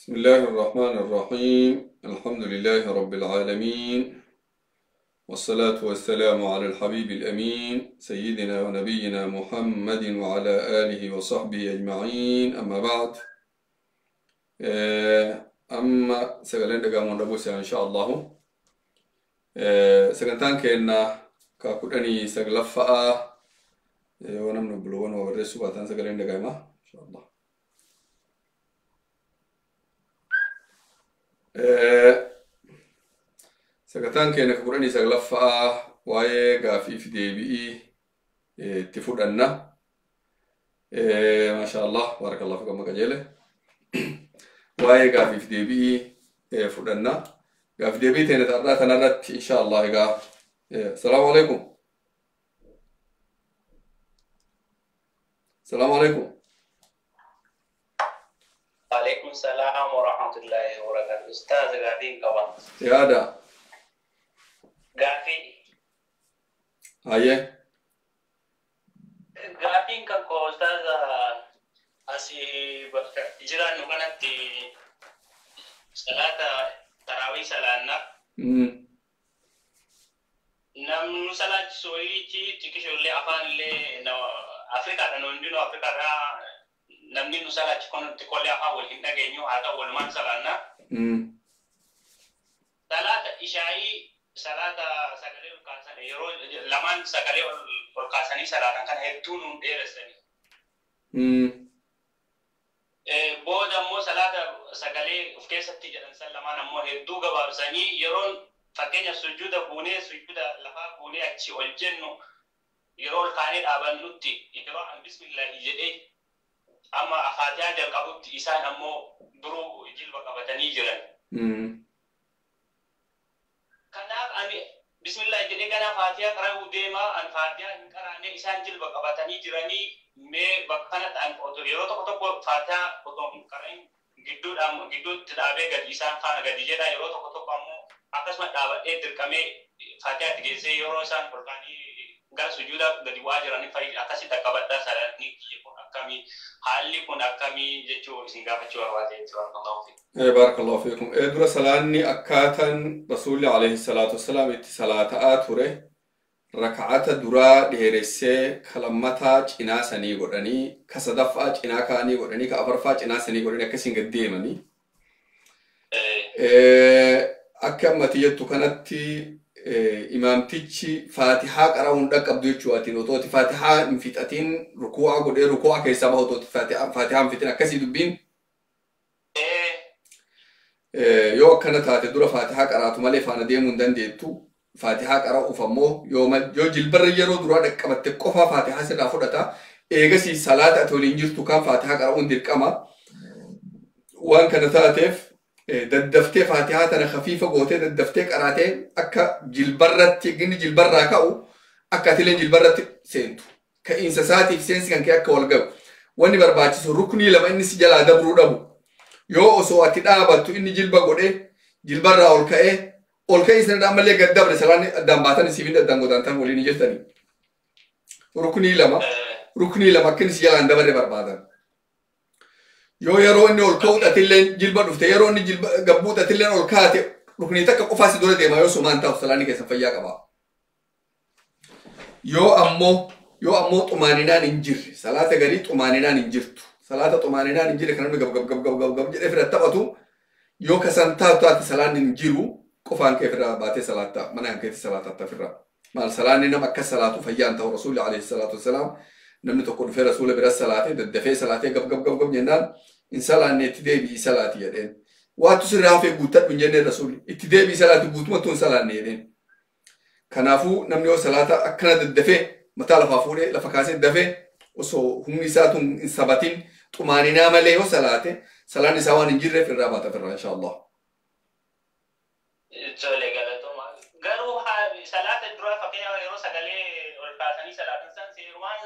بسم الله الرحمن الرحيم. الحمد لله رب العالمين، والصلاة والسلام على الحبيب الأمين سيدنا ونبينا محمد وعلى آله وصحبه أجمعين. أما بعد، أما سجلين دقامون ربوسي إن شاء الله. سجلتان كأننا كأكودني سجلفة ونمن بلون ورسوا باتان سجلين دقاما إن شاء الله. سكتان كأنك قراني سغلفة واي غافي في ديبي تفودنا ما شاء الله بارك الله فيكم مكجله واي غافي في ديبي فودنا غافي ديبي تنرت إن شاء الله السلام عليكم. السلام عليكم. وعليكم السلام ورحمة الله وبركاته. أستاذ غافين كمان. يا دا. غافي. هاي. غافين كم أستاذ أسي إجرا نقولت صلاة تراويح سلامنا. نم صلاة سوي تيجي شغل أفان اللي نو أفريقيا نوندينو أفريقيا namni nusala chikono tikole afa wal hinda genyo hata wal man salana salata ishai salata sagale kasane yero laman sagale ol kasani salatan kan hedun deresani boda mo salata sagale ufkesatti jadan sallama mo hedu gababsani yeron fakenya sujuda lafa bune achi ol jenno yero kanid abanutti yero an bismillah jede أما أخاتي هذا القبض إنسان أمو درو جلبة قبضني جرا. كنا أني بسم الله جدي كنا فاتيا كرا وديما أن فاتيا كنا أني إنسان جلبة قبضني جراني مي بكرة أن أوتوريرو تكتب فاتيا كتب كرين جدود تدابة قد إنسان خان قد يجدا يرو تكتب أمو أكاس ما دابة تركمي فاتيا تجلس يرو إنسان بركاني gar sujuda dari wajarani fai akasi takabada sarani kiyekun akami hali kun akami jecho singa fachuwa wate barakallahu fikum. barakallahu fikum. dura salani akkatan rasul alayhi salatu wassalam itti salata ature rak'ata dura dheeresse kalamata cina sani godani kasadafa cina kani godani ka afarfa cina sani godani akasin gaddemani akkamati kanatti إمامتيجي فاتحة قرأون دك أبدو شواتين وتوتي فاتحة مفتاتين ركوع قدر ركوع كيسابه وتوتي فاتحة مفتنا كسي دبين يو كانت هاتي دورة فاتحة قرأت مالي فانا دي مندن ديتو فاتحة قرأ وفمو يو جلبر يرو دورة دك أبد تقوفا فاتحة سنة فرطة إيغسي صلاة أتولين جرتو كان فاتحة قرأون دير كما وان كانت هاتف ددفتي فاتحة خفيفة قوتي ددفتي قراتي أكا جلبرت جني جلبرة كأو أكا تلين جلبرة سنتو كإنساساتي في سنس كان كأكا والجو واني برباچس ركني لما إني سجل هذا برودمو يو أسوأ تدابتو إني جلبة قوتي جلبرة أولكاي سنة عملية قدام رسالاني قدام باتني سيفين قدام قدام تان وليني جلتني ركني لما كني سجل عند بربادن يو يرو إني أولكوت أتلين جلبة دفته يرو إني جلبة قبوت أتلين أولكاتي ركني تك قفاس دولة ديما يو سمان تاو سلاني كيسن فيا كبا يو أمو طمانينا ننجر صلاة غري طمانينا ننجرتو صلاة طمانينا ننجر كنا نقب جل إفرا تبتو يو كسان تاو سلاني ننجرو قفان كيفرا باتي صلاة منان كيف صلاة تفرا مال سلاني نم أكس صلاة فيا أنت ورسول عليه الصلاة والسلام نمن تقول في رسول برا صلاة دفع صلاة قب جنان إنسان أن يتدي بصلاة يدين واتسرها في بوتات من جنة الرسول اتدي بصلاة بوت ما تون صلاة يدين كنافو نمنيو صلاة أكنت الدفع متى لفافوري لفكاسة الدفع وسو هم نساتهم إنسابتين طمانينا مليه صلاة نسوان نجر في الرابطة في إن شاء الله. قالوا صلاة الدروع فكيا يروح سجلي والكاسني صلاة إنسان سيروان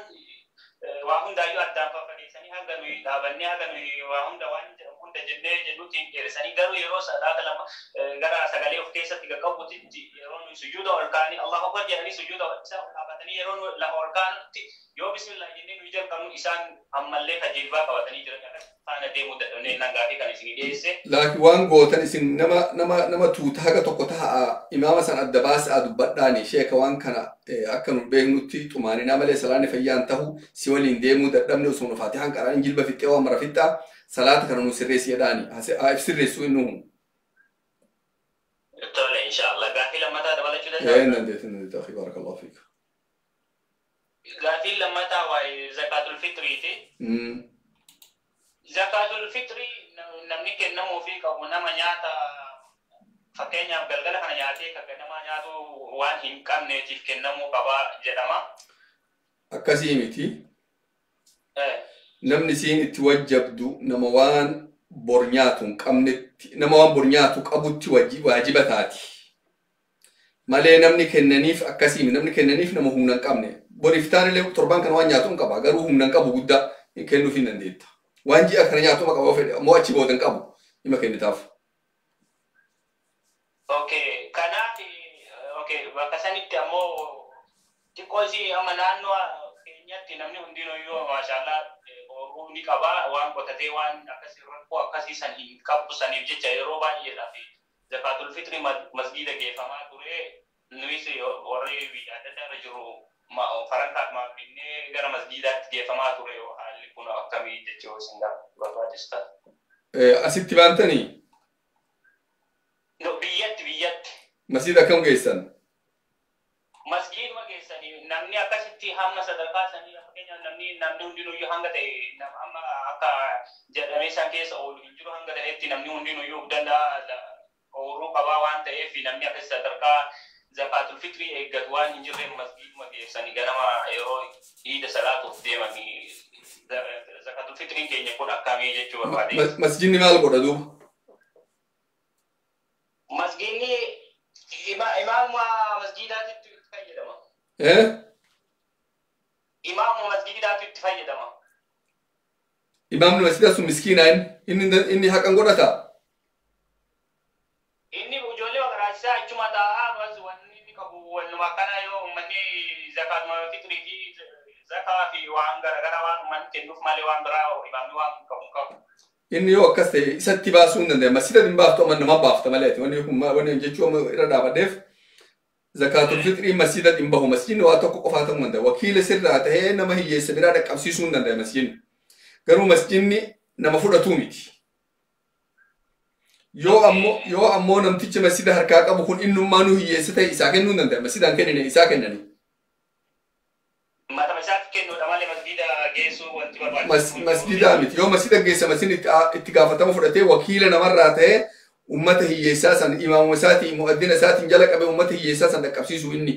وهم دايو أدام فكيسني هذا دابني هذا وهم دوان هم تجنّي جنوتين كيرسني قالوا يروح صلاة لما قرأ سجلي وكيسة تيجا كوبوتي يروح سجود والكاني الله أكبر يعني سجود والسلام qabatanii yeroo lafa ol kaanutti yoo bismillah jennee nu jalqabnu isaan ammallee kajeelbaa qabatanii jiran akka faana deemuu dadhabnee nangaa fi kan isin dhiyeesse. Laakiin waan gootan isin nama tuuta haga tokko ta'a imaama san adda baasaa dubbadhaani sheeka waan kana akka nu beeknutti xumaaninaa malee salaanni fayyaan ta'u si waliin deemuu dadhabne osoo nu faatihaan qaraan jilba fixxee waan mara fixxaa salaata kana nu sirreessi jedhaani sirreessuu inni humu. Tole inshallah gaafii lammataa dabalachuu danda'a. Nandeetin akhi barakallahu fiik. Gaafii lammataa waa'ee zakaatul fitriiti. Zakaatul fitri namni kennamuu fi qabu nama nyaata fakkeenyaaf galgala kana nyaatee kan nama nyaatu waan hin qabneetiif kennamuu qaba jedhama. Akkasii miti. Namni siin itti wajjabdu nama waan bor nyaatu hin qabnetti nama waan bor nyaatu qabutti waajiba taati. Malee namni kennaniif akkasii namni kennaniif nama humna hin qabne. Boriif taanillee torban kana waan nyaatu hin qaba garuu humna hin qabu guddaa kennuuf hin dandeetta. Waan ji'a kana nyaatu qaba fedhe moo achi booda hin qabu ima kennitaaf. Okay, kanaaf bakka sanitti ammoo xiqqoosi amma naannoo keenyatti namni hundinuyyuu maashaallah ooluu ni qaba waan qotatee waan akkasii rakkoo akkasii san hin qabu saniif jecha yeroo baay'eedhaaf zakaatul fitri masgiida geeffamaa ture nunis warri biyya adda addaa irra jiru farankaaf maafinnee gara masgiidaatti geeffamaa ture haalli kun akkamii jechuu isin barbaadista. Asitti baantanii? Biyyatti. Masjiida akkam geessan? Masgiiduma geessanii namni akkasitti hamma sadarkaa sanii fakkeenyaaf namni hundinuyyuu hanga ta'e amma akka jedhamee san keessa oolu hin jiru hanga ta'etti namni hundinuyyuu danda'a ooluu qabaa waan ta'eef namni akkasii sadarkaa zakaatul fitrii eeggatu waan hin jirreef masgiiduma geessanii ganama yeroo iida salaatuuf deemanii zakaatul fitriin keenya kun akkamii jechuu barbaade. Masjiidni maal godha duuba? Masgiidni imaamuma masgiidaatitti fayyadama. Imaamuma masgiidaatu itti fayyadama. Imaamni masgiidaa sun miskiinaa inni haqan godhata? Inni ijoollee magaraachisaa achuma taa'aa wanni inni qabu wannuma akkana yoo uummanni zakaatuma fitrii fi zakaa fi waan garaagaraa waan uummanni kennuuf malee waan biraa imaamni waan qabu. Inni yoo akkas ta'e isatti baasuu hin danda'e masjiida hin baaftu amma nama baafta malee wanni jechuun irra dhaabadheef zakaatul fitrii masjiida hin bahu masjiidni waa tokko qofaa ta'uu danda'a wakiila sirraa ta'ee nama hiyyeessa biraa dhaqqabsiisuu hin danda'e masjiidni garuu masjiidni nama fudhatuu miti. Yoo ammoo namtichi masjiida harkaa qabu kun innummaanuu hiyyeessa ta'e isaa kennuu hin danda'a masjiidaan kennine isaa kennanii. Matama isaatti kennuudha malee masjiida geessuu wanti barbaachisu. Masjiidaa miti yoo masjiida geessa masjiidni itti gaafatama fudhatee wakiila namarraa ta'ee ummata hiyyeessaa san imaamuma isaatii mu'addina isaatiin jala qabee ummata hiyyeessaa san dhaqqabsiisu inni.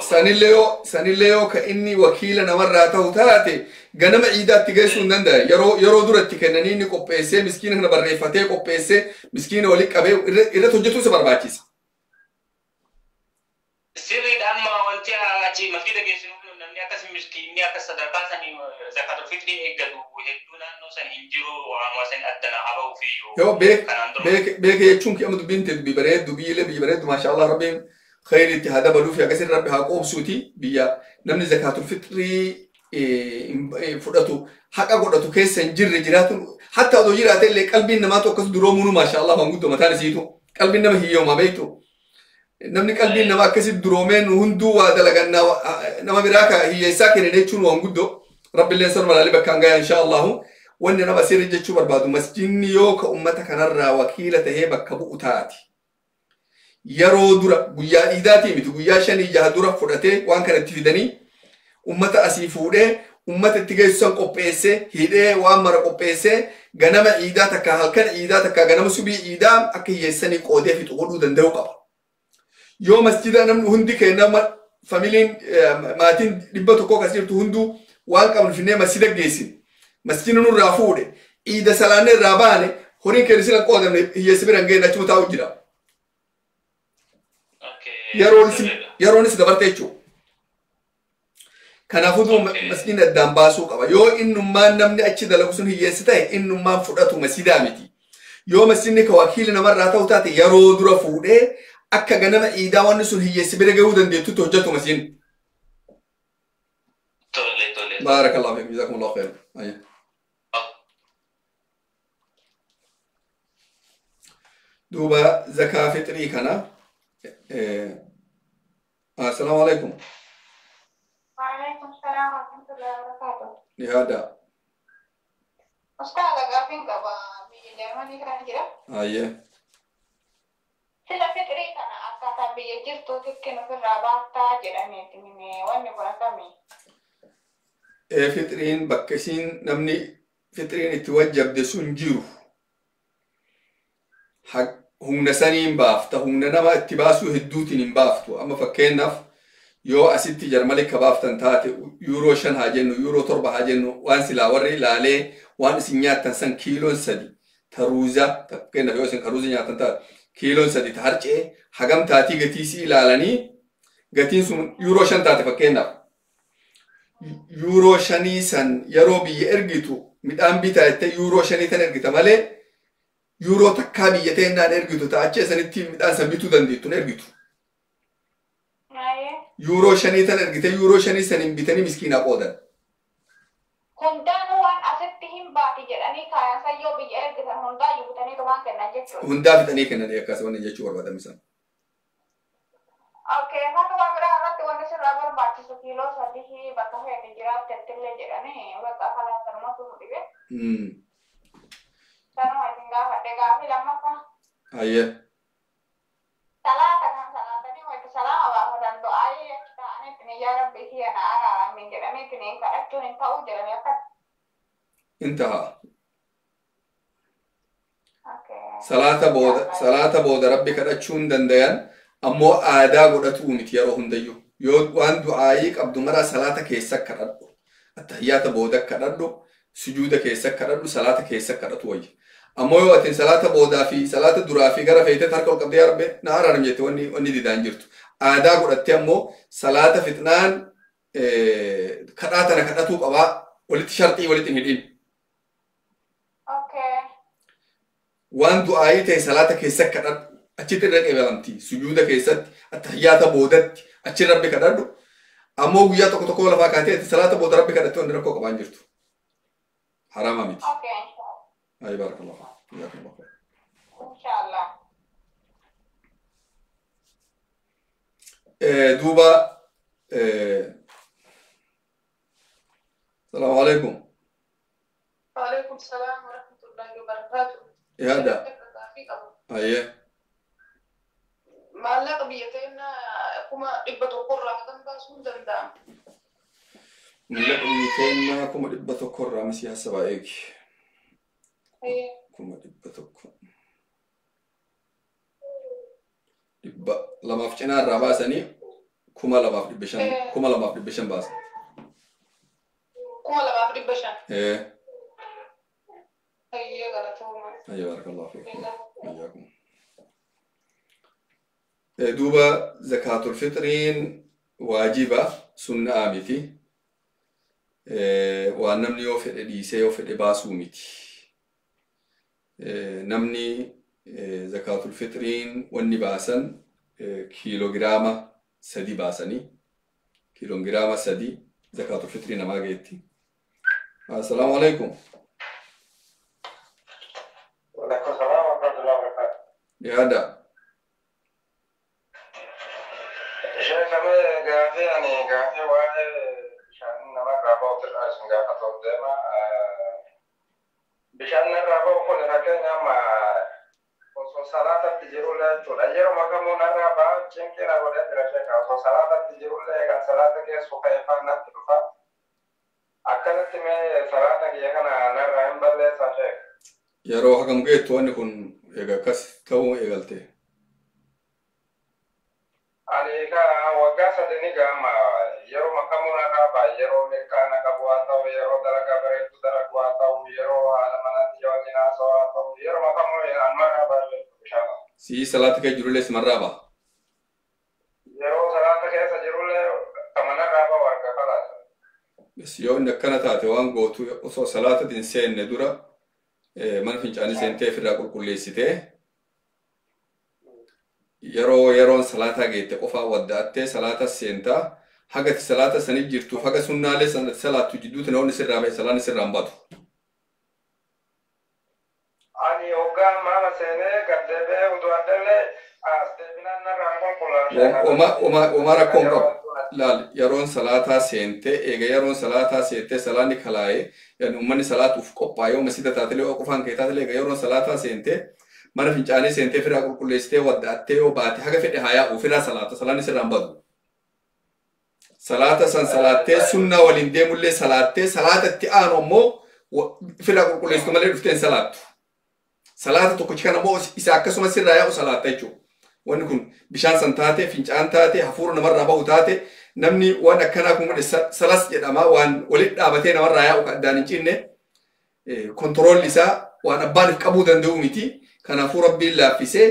Sanillee yoo ka inni wakiila namarraa ta'u taate ganama ciidaatti geessuu hin danda'a yeroo duratti kennanii inni qopheessee miskiina kana barreeffatee qopheessee miskiina walitti qabee irratti hojjetuu isa barbaachisa. Sirriidha amma wanti achi masgiida geessinu namni akkas miskiinni akkas sadarkaa sanii zakaatul fitrii eeggatu hedduu naannoo san hin jiru waanuma san addana haba'uu fi yoo beeke jechuun kiyama dubbiin ta'e dubbii bareeddu biyyilee biyyi bareeddu maashaallah rabbiin khayri itti haa dabaluu fi akkasiin rabbi haa qoobsuuti biyya namni zakaatul fitrii fudhatu haqa godhatu keessa hin jirre jiraatu hatta odoo jiraate illee qalbiin namaatu akkas duroomuu maashaallah waan guddoo mataan isiitu qalbiin nama hiyyoomaa beektu. Namni qalbiin nama akkasitti duroomeen hunduu waa dalagannaa nama biraa ka hiyyeessaa kennan jechuun waan guddoo rabbiilleen sana malaalee bakkaan gayaa insha Allahu wanni nama sirri jechuu barbaadu masjiidni yoo ka ummata kanarraa wakiila tahee bakka bu'u taati. Yeroo dura guyyaa iidaatii miti guyyaa 5-6 dura fudhatee waan kanatti fidanii ummata asii fuudhee ummata itti geessisan qopheessee hidhee waan mara qopheessee ganama iidaa takka halkan iidaa takka ganama subii iidaa akka hiyyeessanii qoodee fixu godhuu danda'u qaba. Yoo masjiida namni hundi kenna familiin maatiin 100 kas jirtu hunduu waan qabnu finnee masjiida geessin masjiidni nurraa fuudhe iida salaanee irraa baane horiin keenya sila qoodamne hiyyeessi biraan geenye achuma taa'u jira. Yeroonis dabarte jechuudha. Kanaafuu masjiidni addaan baasuu qaba. Yoo innummaan namni achi dalagu sun hiyyeessi ta'e innummaan fudhatu masjiidaa miti. Yoo masjiidni ka wakiila namarraa ta'u taate yeroo dura fuudhee akka ganama iidaa wanni sun hiyyeessi bira gahuu dandeettutti hojjetu masiin. Baarakallahu fiikum jazakumullahu khairan. دوبا زكاة فطري كنا السلام عليكم. وعليكم السلام ورحمة الله وبركاته. لهذا أستاذ قافين قبا بيجرمني كان جرا. أيه. سلا فطري كنا أكثر بيجر توتك كنا في الرابط تاجرني تمني واني كنا كمي. فطرين بكسين نمني فطرين يتوجب دسون جيرو. حق humna saniin baafta humna nama itti baasuu hedduutiin hin baaftu amma fakkeenyaaf yoo asitti jarmali ka baaftan taate yuuroo 5 haa jennu yuuroo 7 haa jennu waan silaa warri ilaalee waan isin nyaattan san kiiloon 3 taruuza fakkeenyaaf yoo isin taruuza nyaattan taate kiiloon 3 ta harcee hagam taatii gatii si ilaalanii gatiin sun yuuroo 5 taate fakkeenyaaf yuuroo 5 san yeroo biyya ergitu midhaan bitaa jettee yuuroo 5 tan ergita malee Euro takka biyyatee naan ergitu taachee sanitti midhaan san bituu dandeettu ergitu. Euro 5 tan ergite Euro 5 sanin bitanii miskiina qoodan. Hundaan waan asitti hin baati jedhanii kaayan sayyoo biyya ergitan hundaa bitanii waan kennan jechuudha. Hundaa bitanii kennan akkas wanni jechuu barbaadamisan. Okay, kan waan biraa irratti wanni sirraa barbaachisu kiiloo 3 bakka feete jiraattetti illee jedhanii bakka kanaa sanumatu dhibe. Sana tinggal pada kami lama apa? Iya. Salah tadi waktu salah awak dan doa ya kita ane penjara bisi anak minjir ane kini kalau cuma tahu jalan ya kan? Intaha. Okay. Salata boda Rabbi kadhachuun dandayan ammoo aadaa godhatu miti yeroo hundayyuu yoo waan du'aayii qabdu mara salata keessa kadhadhu attahiyyaata booda kadhadhu sujuuda keessa kadhadhu salata keessa kadhatu wayya. Ammoo yoo atin salata boodaa fi salata duraa fi gara feetee harka ol qabdee yarbe na araaram jette wanni didaan jirtu. Aadaa godhattee ammoo salata fitnaan kadhaa tana kadhatuu qabaa walitti sharxii walitti hin hidhin. Okay. Waan du'aayii ta'e salata keessa kadhadhu achitti irra qeebalamti sujuuda keessatti attahiyyaata boodatti achi rabbi kadhadhu ammoo guyyaa tokko tokko lafaa kaatee salata booda rabbi kadhattee wanni rakkoo qabaan jirtu. Harama miti. Okay. Ayi barakallahu. Jazakallahu khair. Insyaallah. Duuba Assalamu alaikum. Waalaikumsalam warahmatullahi wabarakatuh. Ya ada. Aye. Maallaqa biyyateena kuma 100 kan baasuun danda'ama. Maallaqa biyyateena kuma 100 misi hasaba eegi. Kuma 100. Lamaaf cinaa irraa baasanii kuma 2,500 baasan. 2,500. Ayya galatooma. Ayya barakallahu fiikum. Ayyakum. Duuba zakaatul fitriin waajiba sunnaa miti. Waan namni yoo fedhe dhiisee yoo fedhe baasuu miti. Namni zakaatul fitriin wanni baasan kiiloogiraama 3 baasanii kiiloogiraama 3 zakaatul fitrii namaa geetti. Assalaamu alaikum. Waalaikum salaam wa rahmatullahi wa barakatuh. Yaada. Sheikh nama gaafii waa'ee bishaan nama raabaa ofirraa isin gaafatoo deema. Bishaan raabaa kun fakkeenya amma osoo salaatatti jirullee jechuudha. Yeroo makamuu raabaa cimqina godhee jira sheekha. Osoo salaatatti jirullee kan salaata keessu ka'eeffaan natti dhufa. Akkanatti mee salaata kiyya kana narraa hin balleessaa sheekha. Yeroo hagam geettu wanni kun egaa akkas ta'uu eegalte. Ani waggaa sadii gama yeroo makamuu raabaa yeroo mirkaana qabu haa ta'u yeroo dalagaa bareedu dalagu haa ta'u yeroo haala manatti yoo jinaasa haa ta'u yeroo makamuu amma raabaa bishaan. Si salaata kee jirullee si marraaba. Yeroo salaata keessa jirullee kamana raabaa warqa kalaasa. Yoo inni akkana taate waan gootu osoo salaatatti hin seenne dura mana fincaanii seentee ofirraa qulqulleessitee yeroon salaataa geette qofaa waddaattee salaata seentaa hagati salaata sanii jirtuuf haga sunnaalee sanatti salaattu jidduuti namoonni sirraa bahe salaan sirraa hin batu. Ani hoggaa mana seenee gaddeebee utuu addalee deebinaan narraan konkolaataa. Oma rakkoon qabu. Laal yeroon salaataa seentee eega yeroon salaataa seentee salaanni kalaa'ee uummanni salaatuuf qophaa'ee yoo masjida taatelee qofaan kee taatelee eega yeroon salaataa seentee mana fincaanii seentee firaa qulqulleessitee waddaattee yoo baate haga fedhe haa yaa'u firaa salaata salaanni sirraa hin batu. Salaata san salaattee sunnaa waliin deemullee salaattee salaata itti aanu ammoo firaa qulqulleessitu malee dhufteen salaattu. Salaata tokkichi kana ammoo isa akkasuma sirraa yaa'u salaatta jechuudha. Wanni kun bishaan san taate fincaan taate hafuura namarraa bahu taate namni waan akkanaa kun salas jedhama waan walitti dhaabatee namarraa yaa'u addaan hin cinne kontiroolli isaa waan abbaan qabuu danda'u miti. Kanaafuu rabbiin laaffisee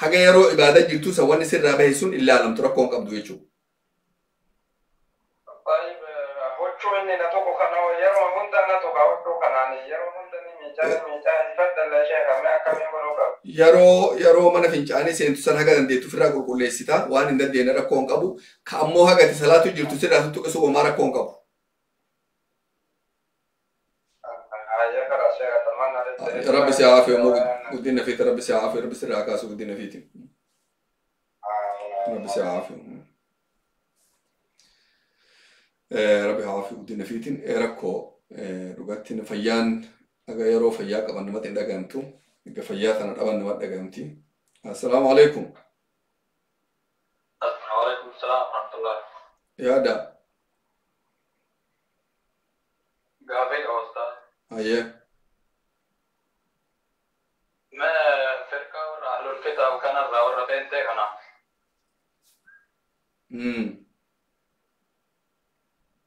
haga yeroo ibaadaa jirtu san wanni sirraa bahe sun ilaalamtu rakkoon qabdu jechuudha. Hoccuu inni na tokko kana yeroo hunda na tokko hoccuu kanaan yeroo hunda ni miicaa ifaddalee sheekame akkamiin godhuu qabu. Yeroo mana fincaanii seentu san haga dandeettu ofirraa qulqulleessita waan hin dandeenye rakkoon qabu ka ammoo hagati salaatu jirtu sirraa tuttuqisu homaa rakkoon qabu. Rabbi si aafiya immoo guddina fiiti rabbi si aafiya rabbi sirraa kaasu guddina fiiti. Rabbi si aafiya. Rabbi aafiya guddina fiitiin rakkoo dhugaatti fayyaan aga yeroo fayyaa qaban namatti hin dhagahamtu. Egaa fayyaa kana dhaban namatti dhagahamti. Assalaamu alaikum. Waalaikum salaam warahmatullah. Yaada. Gaafii qabastaa. Ayyee. Firqa warra ahlul kitaab kanarraa warra beentee kana.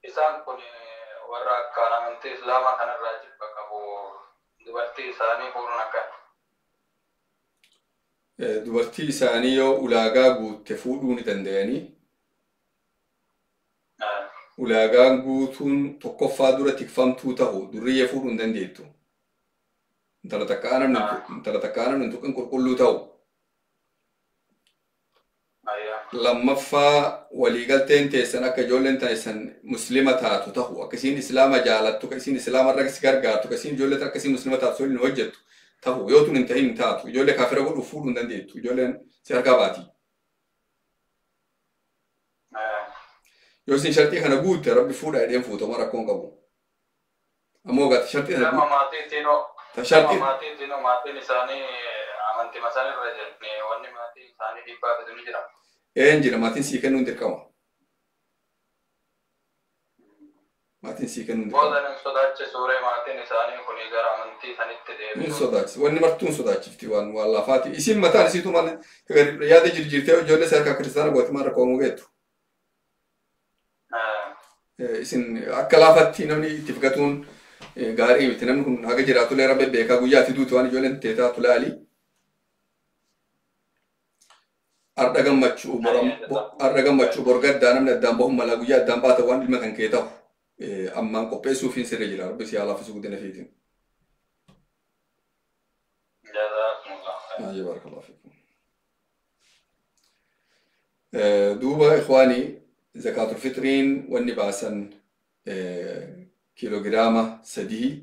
Isaan kun warra akkaan amantii islaamaa kanarraa jibba qabu dubartii isaanii fuudhuun akkana. Dubartii isaanii yoo ulaagaa guutte fuudhuu ni danda'anii. Ulaagaan guutuun tokkoffaa dura tikfamtuu ta'u durriyyee fuudhuu hin dandeettu. Intala takka aanan tuqin qulqulluu ta'u. Lammaffaa waliigalteen teessan akka ijoolleen taasisan muslima taatu ta'u akkasiin islaama jaalattu akkasiin islaama irra si gargaartu akkasiin ijoollee akkasiin muslima taatu soliin hojjettu ta'u yoo tun hin ta'in taatu ijoollee kaafira godhuuf fuudhuu hin dandeettu ijoolleen si harkaa baati. Yoo isin shartii kana guutte rabbi fuudha jedheen fuutama rakkoon qabu. Ammoo gati shartii kana maatiin isaanii amantii isaanii irra jirti wanni maatii isaanii dhiibbaa fidu ni jira. Jira maatiin sii kennuun dirqama. Maatiin sii kennuun dirqama. Booda hin sodaachisuure maatiin isaanii kun gara amantii sanitti deebi'u. Hin sodaachis. Wanni martuun sodaachifti waan lafaati. Isin mataan isiitu maal yaada jirjirtee ijoollee sarkaa kiristaana gootummaa rakkoomuu geettu. Isin akka laafatti namni itti figatuun gaarii miti namni kun haga jiraatulee rabbi beekaa guyyaatti duutu waan ijoolleen teetaatu laali. Arda gammachuu borgaddaa namni addaan bahuun malaa guyyaa addaan baata waan dhimma kan kee ta'u ammaan qopheessuufiin sirra jira rabbi si haalaafis guddina fiitiin. Barakallahu fiikum. Duuba ikhwaanii zakaatul fitriin wanni baasan kiiloogiraama 3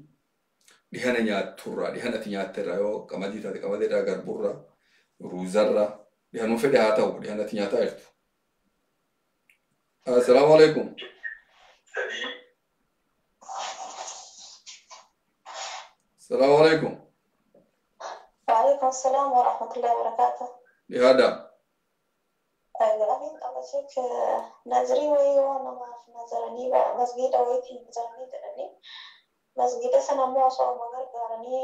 dhihana nyaatturraa dhihana ati nyaatterraa yoo qamadii taate qamadeedhaa garburraa ruuzarraa dhihanuu fedhe haa ta'u dhihana ati nyaataa jirtu. Assalaamu alaikum. Assalaamu alaikum. وعليكم السلام ورحمة الله وبركاته. لهذا أمين الله شيك نظري ويوانا ما في نظرني بقى مسجد أويتي نظرني ترني مسجد سنة موصى ومغر قارني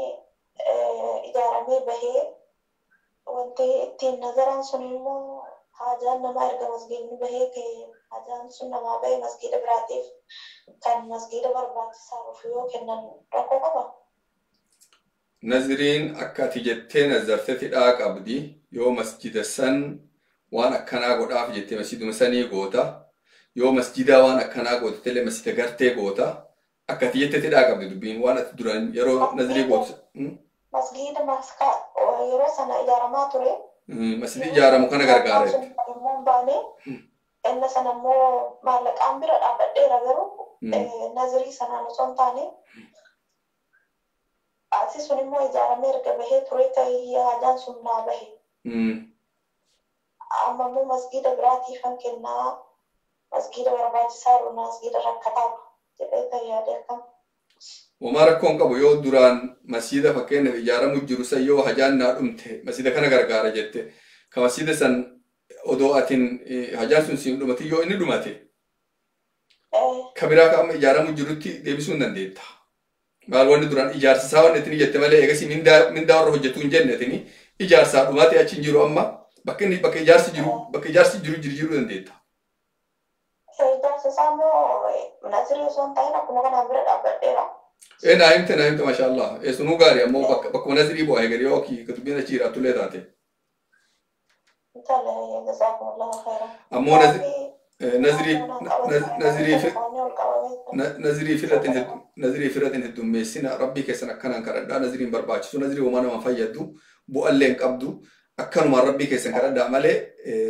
إدارمي بهي وانتي تين نظران سنمو حاجان نما إرقى مسجد بهي كي حاجان سنة ما بهي مسجد براتيف كان مسجد بربات سارفيو كنن رقو قبا نظرين أكاتي جتين نظرتي داك أبدي يو مسجد سن وانا كنا قد جتي مسجد مساني قوتا يو مسجد وانا كنا قوتا تلي مسجد غرتي قوتا أكاتي جتي داك أبدي دبين وانا تدران يرو نظري قوتا مسجد مسكا يرو سنة إدارة ما تري Masjidi ijaaramu kana gargaaretti. Inna sana immoo maallaqaan bira dhaabbadheera garuu nazirii sanaan osoo hin taane asi sun immoo ijaaramee erga bahee ture ta'ee hajaan sun naa bahe. Amma immoo masgiida biraatiifan kennaa masgiida barbaachisaa jiru masgiida rakkataa jedhee ta'ee yaade akkam. Homaa rakkoon qabu yoo duraan masjida fakkeenyaaf ijaaramu jiru san yoo hajaan naa dhumte masjida kana gargaara jette ka masjida san odoo atin hajaan sun siin dhumate yoo inni dhumate ka biraa ka amma ijaaramu jirutti deebisuu hin dandeetta. Maal wanni duraan ijaarsisaa wanni ittiin jette malee eegasii mindaa warra hojjetu hin jenne ittiin ijaarsaa dhumate achi hin jiru amma bakka ijaarsi jiru jiruu dandeetta. Ijaarsisaa immoo nazirii osoo hin ta'in akkuma kanaan bira dhaabbadheera. Naayimte mashallah. Sunuu gaarii ammoo bakkuma nazirii bu'aa eegalee yoo kutubbiin achi jiraattu illee taate. Ammoo nazirii firatin heddummeessina rabbii keessan akkanaan kadhadhaa naziriin barbaachisu nazirii uumaa nama fayyaddu bu'allee hin qabdu akkanumaan rabbii keessan kadhadhaa malee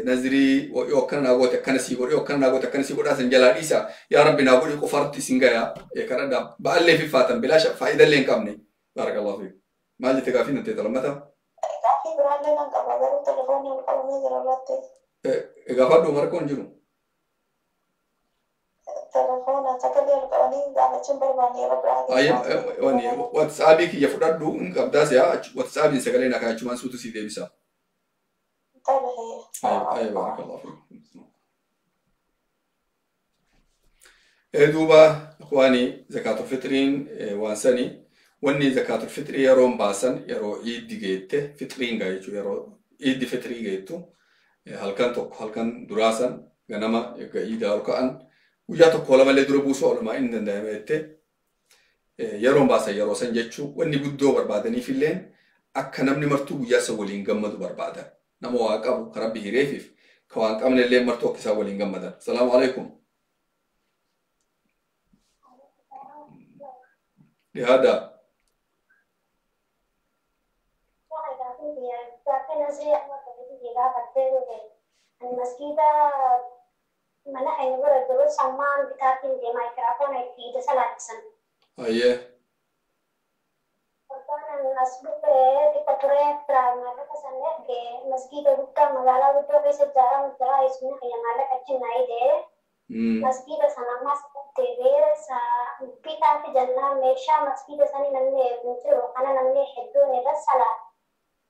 nazirii yoo akkana naa goote akkana sii godhe yoo akkana naa goote akkana sii godhaa san jalaa dhiisa yaa rabbi naa godhi qofarti isin gayaa kadhadhaa ba'allee fiffaatan bilaa faayidallee hin qabne baarakallahu fiik maal jette gaafii nuti talammata. Gaafii biraallee nan qaba garuu telefoonni ol qabamee jira irratti. Gaafadhu markoon jiru. Telefoona sagalee ol qabanii gaafachuun barbaanne yeroo biraa. WhatsApp kiyya fudhadhu hin qabdaas yaa WhatsApp sagalee na kaachumaan suutu sii deebisa. Baarakallahu fiik. Duuba ikhwaani zakaatul fitriin waan sanii wanni zakaatul fitrii yeroon baasan yeroo iiddi geette fitriin gaa jechuun yeroo iiddi fitrii geettu halkan tokko halkan duraasan ganama iidaa ol ka'an guyyaa tokko lamallee dura buusuu oolmaa inni danda'ame jettee yeroon baasan yeroo san jechuun wanni guddoo barbaadaniifillee akka namni martuu guyyaa san waliin gammadu barbaadan nama waa qabu kan rabbi hireefiif ka waan qabne illee martuu akka isaan waliin gammadan. Salaamu alaikum. Lihaada. Masjida mana ini berdua sama kita tinggi mikrofon itu ide salatisan. Iya. Pertanyaan nasib kita turut ramai kesannya ke masjid buka magala buka ke sejarah mutra isnya yang ada kecil naik deh. Masjid sana mas TV sa kita ke jannah mesha masjid sana nanti muncul karena nanti hidup neda salat.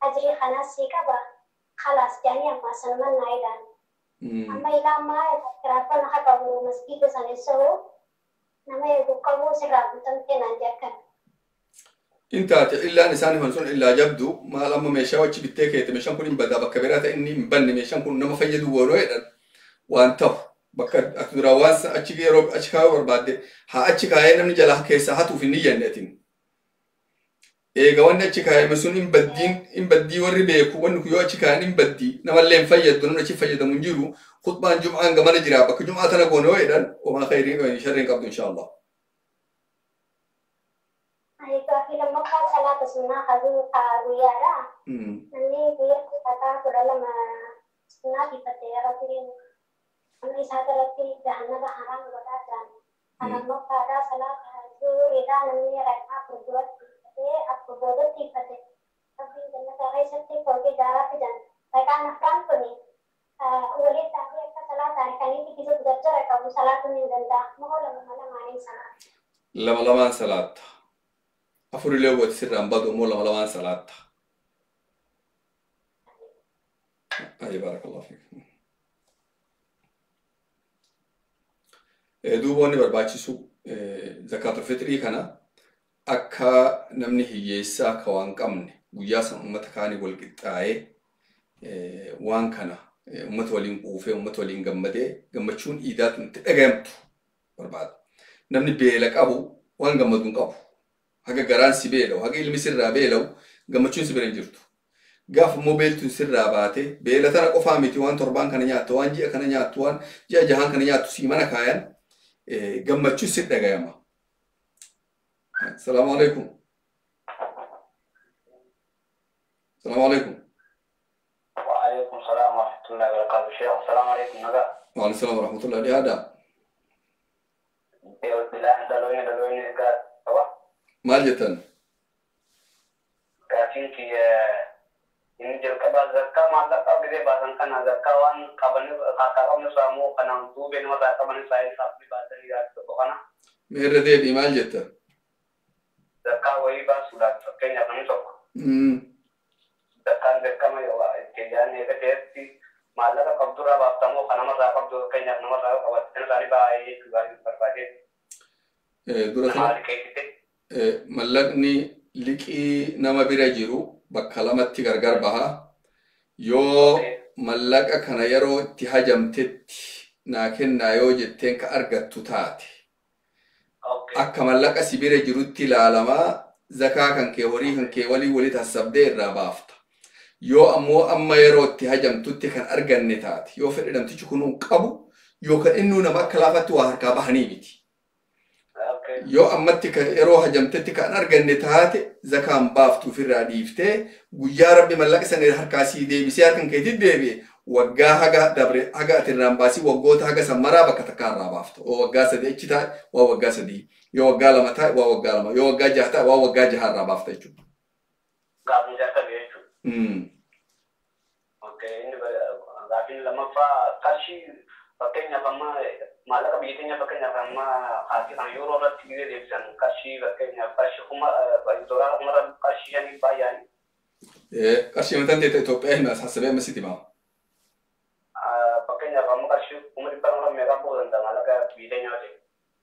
Ajri khana sikaba khalas jadi yang masalman naidan. Amma ilama kenapa nak kamu masjid sana so nama ibu kamu serabutan kenanjakan. Intaati illaa isaanii hansun illaa jabdu maal amma meeshaa wachi bittee keete meeshaan kun hin badaa bakka biraata inni hin banne meeshaan kun nama fayyadu woonoo jedhan waan ta'u bakka akka duraa waan achi yeroo achi kaayuu barbaadde haa achi kaayee namni jalaa keessaa hatuuf hin iyyanneetin. Eega wanni achi kaayame sun hin baddii warri beeku wanni kun yoo achi kaayan hin baddii namallee hin fayyaddu namni achi fayyadamu hin jiru khutbaan jum'aan gamana jira bakka jum'aa tana goonoo jedhan homaa khayrii sharriin qabdu inshaallah. Tapi lama kan salah kesunnah kagu ya dah. Nanti dia kata aku dalam sunnah di petera piring. Nanti saya terlatih jahana baharan berdadan. Anak mau pada salah kagu ida nanti reka berbuat aku bodoh tipe deh. Tapi jangan saya seperti pergi jarak dan mereka anak kampung ni. Ulit tapi kita salah tarik ini kita sudah jarak kamu salah tuh dan dah mau lama main salah. Lama salat. Afur illee wati sirraan badu immoo lamaan salaatta. Baarakallahu fiik. Duuba wanni barbaachisu zakaatul fitrii kana akka namni hiyyeessaa ka waan qabne guyyaa san uummata kaanii wal qixxaayee waan kana uummata waliin quufee uummata waliin gammadee gammachuun iidaatu itti dhagayamtu barbaada. Namni beela qabu waan gammaduun qabu. Haga garaan si beelaw haga ilmi sirraa beelaw gammachuun si bira hin jirtu. Gaafa immoo beeltuun sirraa baate beela tana qofaa miti waan torbaan kana nyaattu waan ji'a kana nyaattu waan ji'a jahaan kana nyaattu si mana kaayan gammachuun si dhagayama. Salaamu alaikum. Salaamu alaikum. الله وبركاته شيخ السلام عليكم نجا وعليكم السلام ورحمة الله لهذا دلويني قال هو ما جتن كافين كي إن جلك بعض زكاة ما زكاة كذا بعض كان زكاة وان كابني كابني سامو كنا تو بين ما كابني سايل سامي بعض اللي هذا كنا مهر ديب إيمان جتن زكاة وهي بعض سودات كينيا كنا سوق زكاة ما يوا كيان يكتير مالك كابتورا بعض تامو كنا ما زكاة كابتور كينيا كنا ما زكاة كابتور ساري باي كباري بربادي mallaqni liqii nama bira jiru bakka lamatti gargar baha yoo mallaqa kana yeroo itti hajamtetti naa kennaa yoo jetteen ka argattu taate akka mallaqa si bira jirutti ilaalamaa zakaa kan kee horii kan kee walii tassabdee irraa baafta yoo ammoo amma yeroo itti hajamtutti kan arganne taate yoo fedhe namtichi kunuun qabu yookaan innuu nama akka laafatti waa harkaa bahanii miti yoo ammatti yeroo hajamtetti kan arganne taate zakaan baaftu ofirraa dhiiftee guyyaa rabbi mallaqa sana harkaasii deebisee harkan keetti deebi'e waggaa haga dabre haga atirraan baasii waggoota haga sammaraa bakka takkaarraa baafta oo waggaa sadii achi taa'e waa waggaa sadii yoo waggaa lama taa'e waa waggaa lama yoo waggaa jaha taa'e waa waggaa jaharraa baafta jechuudha. Gaafni jaarta jechuudha. Gaafni lammaffaa qarshii fakkeenyaaf amma maallaqa biyya keenya fakkeenyaaf amma haati kan yeroo irratti biyya deebisan qarshii fakkeenyaaf qarshii doolaara kumarra qarshii shanii baay'aani. Qarshii mataan ta'e Itoophiyaa himaa sassabee ammasitti maa? Fakkeenyaaf amma qarshii kuma dhibba nama meeqaa ta'uu danda'a maallaqa biyya keenya wajjin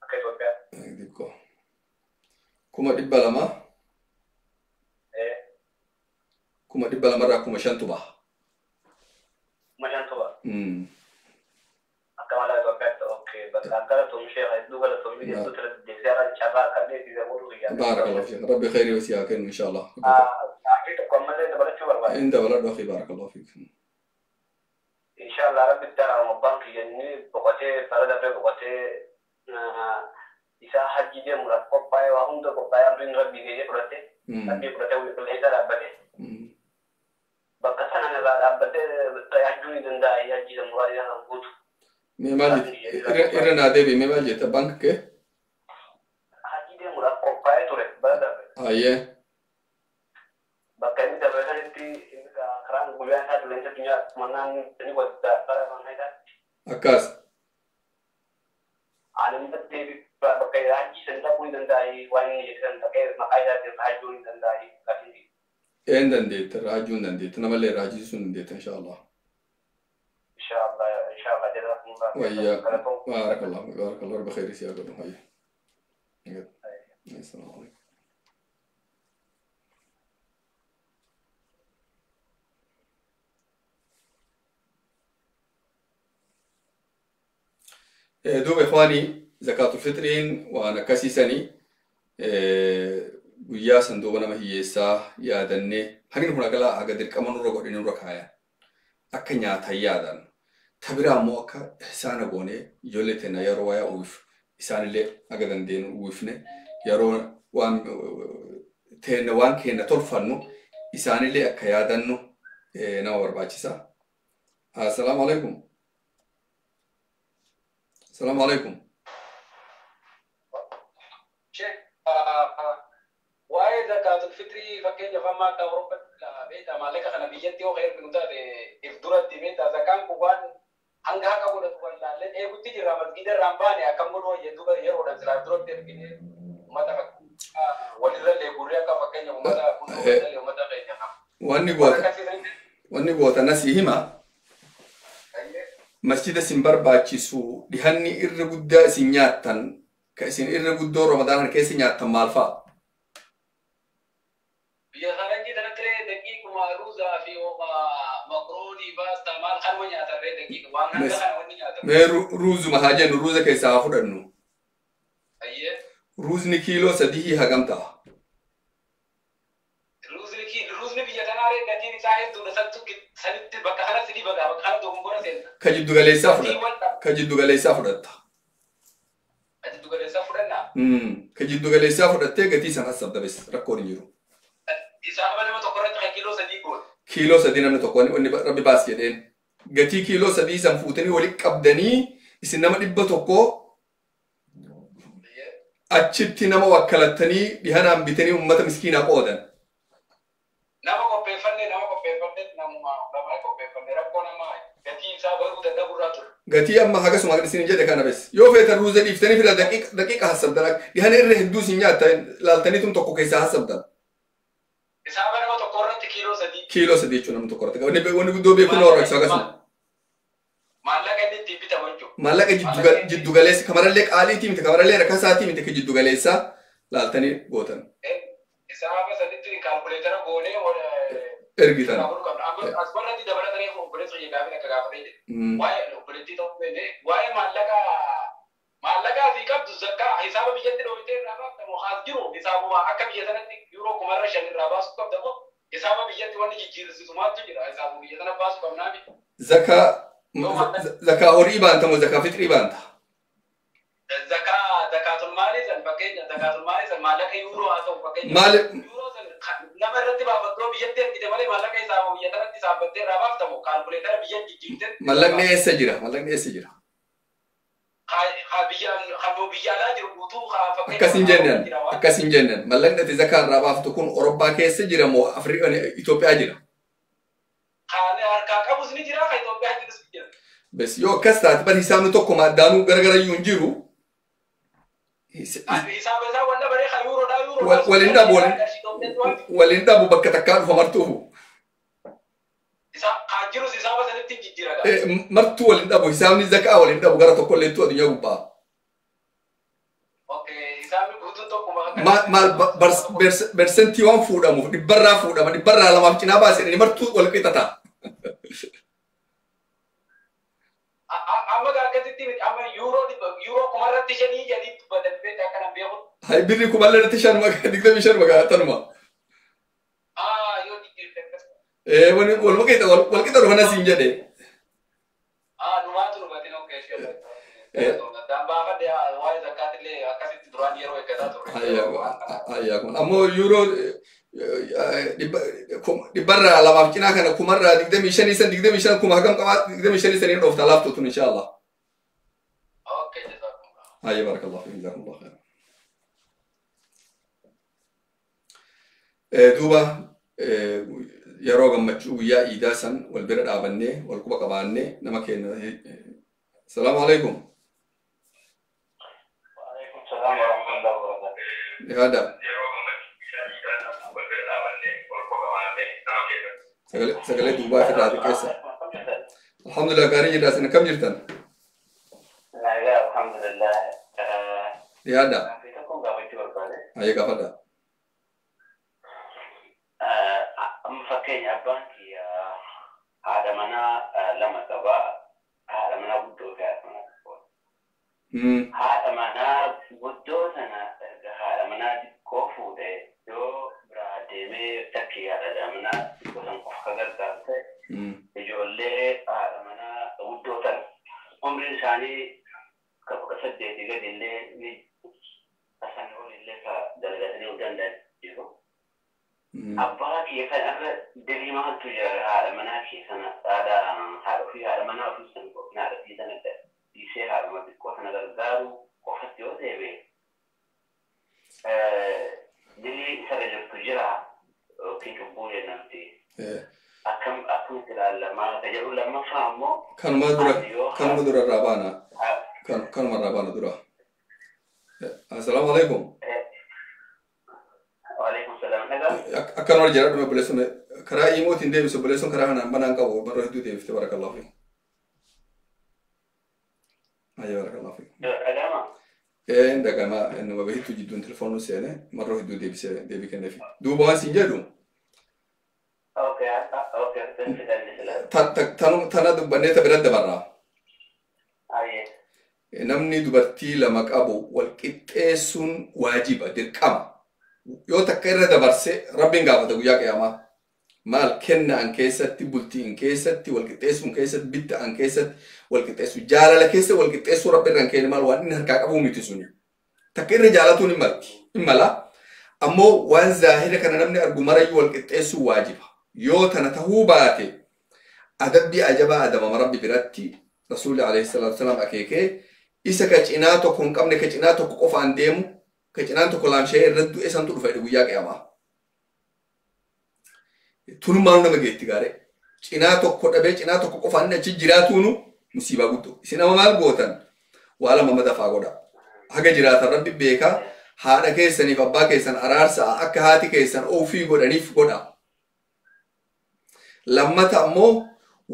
akka Itoophiyaa. Xiqqoo. Kuma dhibba lama. Kuma dhibba lamarraa kuma shantu baha. Kuma shantu baha. Kamala Gopet, okay, but Ankara Tumshe, I do a to me to the Zara Chava, Khalid is a wood. Barakallah, Rabbi Khairi was Yakin, inshallah. I get a comment about you. In the Valad of Barakallah. Inshallah, Rabbi Tara, Banki, and Pocote, Parada Pocote, Isa Haji Murakopai, Wahunda Kopaya, bring Rabbi Prote, and be protected later about it. But Kasana, but I do it and I had the Muraya good. Memang iran ada bi memang jeta bank ke? Haji dia murah kopai tu rek, berada. Ah iya. Bahkan kita berada di kerang bulan satu lensa punya mana ini buat cara mana itu? Akas. Ada mungkin di pakai haji sentak pun tendai, wani sentak makai dari haji tendai kasih. Endan det, rajun dan det, nama le raji sun det, inshallah. إن شاء الله جزاكم الله وإياك بارك الله بخير سياقكم هيا السلام عليكم دوب إخواني زكاة الفطرين وأنا كسيسني ويا صندوقنا ما هي سا يا دني هنين هنا كلا أقدر كمان نروح نركايا أكنيا تيادن تبرا موكا إحسان أبوني يولتنا يروى يوف إحسان اللي أقدر دين وفنه يروى وان تين وان كنا ترفنو إحسان اللي أكيادنو نور باجسا السلام عليكم السلام عليكم شيخ واي زكاة الفطر فكين فما كوربت بيت مالك خنا بيجتي وغير من ده إفدرت بيت زكاة كوان hanga ka bodo walla len e butti di ramat gidar rambane akam bodo yeduga yero dan sila drop ter gini mata ka wali le gurya ka fakenya mata kuno le mata ka ya wanni gota nasihima masjida simbar bachisu dihanni irre gudda sinyatan ka sin irre guddo ramadan ke sinyatan malfa biya haranji danatre deki kuma ruza fi makroni basta mal kharwanya tarre deki روز مهاجن روز كي سافر إنه أيه روز نكيلو سديه هجمتها روز نبي يتناري نتيني ساعد دون سنتك سنت بكهنا سدي بكهنا دوم بورا سنت كجدو قال يسافر كجدو قال يسافر كجدو قال يسافرنا كجدو قال يسافر تيجي سنة سبدا بس ركوني يرو يسافر لما تقرأ كيلو سدي قول كيلو سدينا من تقوني وني ربي باس يدين gatii kiiloo 3 san fuutanii walitti qabdanii isin nama 100 achitti nama wakkalattanii dhihanaan bitanii ummata miskiinaa qoodan. Nama qopheeffannee nama qopheeffannee rakkoo namaa gatii isaa baruu dadhaburraa ture. Gatii amma hagasuma isin jedhe kana bes. Yoo feetan ruuza dhiiftanii fila daqiiqa hasabdan dhihana irra hedduu isin nyaattan laaltaniitum tokko keessaa hasabdan. Isaaba nama tokko irratti kiiloo 3. Kiiloo 3 jechuun nama tokko irratti. Wanni guddoo beekuun warra hagasuma. Maallaqa inni ittiin bitamu jechuudha. Maallaqa jiddu galeessa kamarallee qaaliitii miti kamarallee rakkasaatii miti ka jiddu galeessaa laaltanii gootan. Isaaba sadiitti kaalkuleetara goonee ergitan. As barratti dabalatanii obboleessa fayyadaafii akka gaafatee jedhe. Waa'ee obboleettii ta'uu danda'e waa'ee maallaqaa fi qabdu zakkaa hisaaba biyyatti dhoowwitee irraa baaftamu haas jiru hisaabuma akka biyya sanatti yuuroo 500 irraa baasuu qabdamu hisaaba biyyatti wanni jijjiirsiisumaatu jira hisaabuma biyya sana baasuu qabnaa miti. Zakaa horii baanta moo zakaa fixrii baanta? Zakaatul maalii san fakkeenya zakaatul maalii san maallaqa yuuroo haa ta'u fakkeenya. Yuuroo san nama irratti baafattoo biyyatti ergite malee maallaqa hisaaba biyya sanatti hisaabbattee irraa baaftamu kaalkuleetara biyyatti jijjiirte. Mallaqni eessa jira? Mallaqni eessa jira? Biyya alaa jiru guutuu akkasin jennaan mallaqni ati zakaa irraa baaftu kun Orobbaa keessa jira moo Afrikaa Itoophiyaa jira? Harkaa qabus ni jira kan Itoophiyaa jirus ni jira. Bes yoo akkas taate bar hisaabni tokko maddaanuu garagarayyuu hin jiru. Hisaaba isaa wanta baree kan yuuroodhaa waliin dhabu bakka takkaa dhufa martuufu. Kan jirus hisaaba sanitti jijjiiraga. Martuu waliin dhabu hisaabni zakaa waliin dhabu gara tokko illee addunyaa gubbaa. Hisaabni guutuun tokkuma. Maal bersentii waan fuudhamuuf dhibbarraa fuudhama dhibbarraa lamaaf cinaa baasee martuu wal qixata. Amma gaagatitti amma yuuroo kumarratti 5 jedhii badalbee akkana beeku. Hay birri kumallee irratti 5 magaa tanuma. Yoo jijjiirte. Wani wal qixa dhufana siin jedhe. Numaatu numatiin okkee Dambaa fadde waa'ee zakkaatiillee akkasitti duraan yeroo eeggataa ture. Ammoo yuuroo dhibbarraa lamaaf cinaa kana kumarraa 25 kuma hagam qabaa 25 saniin dhoofta laaftuutun inshaallah. Hayya barakallahu fiikum jazakumullahu khairan. Duuba yeroo gammachuu guyyaa iidaa san wal bira dhaabannee wal quba qabaannee nama kenna. Salaamu alaikum. Waalaikum salaam wa rahmatullahi wa barakatuh. Yaada. Sagalee duubaa fi raati keessa. Alhamdulillah gaarii jedhaa sana kam jirtan? Alhamdulillah. Yaada. Hayya gaafadha. Amma fakkeenya abbaan kiyya haadha manaa lama qabaa haadha manaa guddoo fi haadha manaa xiqqoo. Haadha manaa guddoo sana erga haadha manaa xiqqoo fuudhee yoo biraa deemee takkii haadha manaa xiqqoo san qofa gargaarte ijoollee haadha manaa guddoo tan umriin isaanii ka 18 gadi illee ni asan olillee ka dalagatanii of danda'an jiru. Abbaa kiyya kanarra debii maaltu jira haadha manaa kiyya sana haadha ofii haadha manaa ofii sana qofna haadha fi sana dhiisee haadha manaa xiqqoo sana gargaaru qofatti yoo deebe dilii isarra jirtu jira yookiin cubbuu jennamti. Akkamitti ilaalamaa ka jedhu lammaffaa ammoo kanuma dura irraa baana kanuma irraa baana dura. Assalaamu alaikum. Akkan wal jira dhume buleessuun karaa imootiin deebisu buleessuun karaa kanaan banaan qabu maroo hedduu deebifte barakallahu fi. Ayya barakallahu fi. Dagama nama bahitu jidduun telefoonuu seene maroo hedduu deebisee deebii kenneefi. Duuba waan siin jedhu. Tana dubbannee ta biratti dabarraa. Namni dubartii lama qabu wal qixxeessuun waajiba dirqama. Yoo takka irra dabarse rabbiin gaafata guyyaa qiyaamaa maal kenna an keessatti bultii in keessatti wal qixxeessuun keessatti bitta an keessatti wal qixxeessu jaalala keessa wal qixxeessuu rabbi irraan kenna maal waan inni harkaa qabuu miti suni takka irra jaalatuun hin mala ammoo waan zaahira kana namni argu marayyuu wal qixxeessuu waajiba yoo tana tahuu baate adabbii ajabaa adabama rabbi biratti rasuulli alayhi salaatu wasalaam akeekee isa ka cinaa tokko hin qabne ka cinaa tokko qofaan deemu ka cinaan tokko laamshee irra du'e santu dhufa guyyaa qiyamaa. Tun maal nama geetti gaare cinaa tokko dhabee cinaa tokko qofaan achi jiraatuunu musiibaa guddoo. Isin amma maal gootan waa lama madafaa godha. Haga jiraatan rabbi beekaa haadha keessaniif abbaa keessan araarsaa akka haati keessan ofii godhaniif godha. Lammata ammoo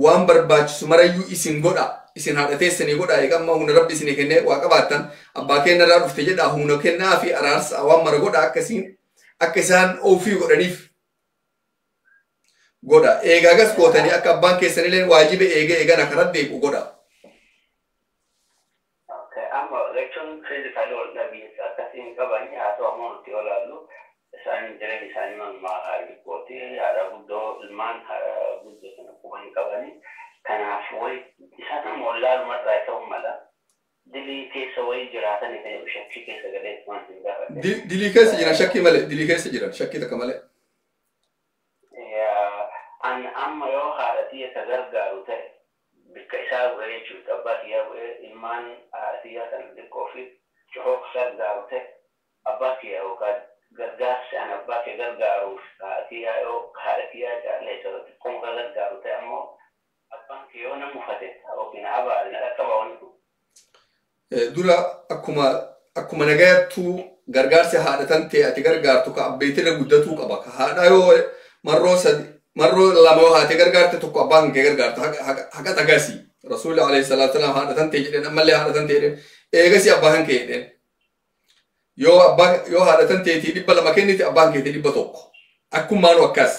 waan barbaachisu marayyuu isin godha. Isin haadha teessanii godha. Eegamma humna rabbi isinii kennee waa qabaattan abbaa keenya irraa dhufte jedhaa humna kennaa fi araarsaa waan mara godha akka isaan ofii godhaniif godha. Eegaa gas gootanii akka abbaan keessanillee waajiba eegan akka rabbeeku godha. isaan jireenya isaanii mammaa haalli kooti haadha guddoo ilmaan guddoo sana quban qabani kanaaf way isaan amma wallaaluma irraa ta'uu mala dilii keessa wayii jiraatan shakkii keessa galee waan hin gaafate. Dilii keessa jiran shakkii malee dilii keessa jiran shakkii takka malee. An amma yoo haadhatii isa gargaaru ta'e bikka isaa bu'ee jechuudha abbaa kiyyaa bu'ee ilmaan haadhatii kan xiqqoo fi cihoo gargaaru ta'e abbaa kiyyaa yookaan gargaarsi an abbaa kee gargaaruuf haadhatii yoo haadhatii jaallee isa xiqqoon gargaaru ta'e ammoo abbaan kee yoo nama uffate yookiin abaadina dhaqqaba wanni kun. Dura akkuma nagayattuu gargaarsi haadhatan ta'e ati gargaartu ka abbeetirra guddatuu qaba. Ka haadha yoo marroo lama yoo haate gargaarte tokko abbaan kee gargaartu haqa tagasi. Rasuulli alayhi salaatu wasalaam haadhatan ta'e jedheen ammallee haadhatan ta'e jedheen eegasi abbaan kee jedheen. Yoo haadhatan ta'eetii 200 kenniti abbaan keetii 100. Akkumaanu akkas.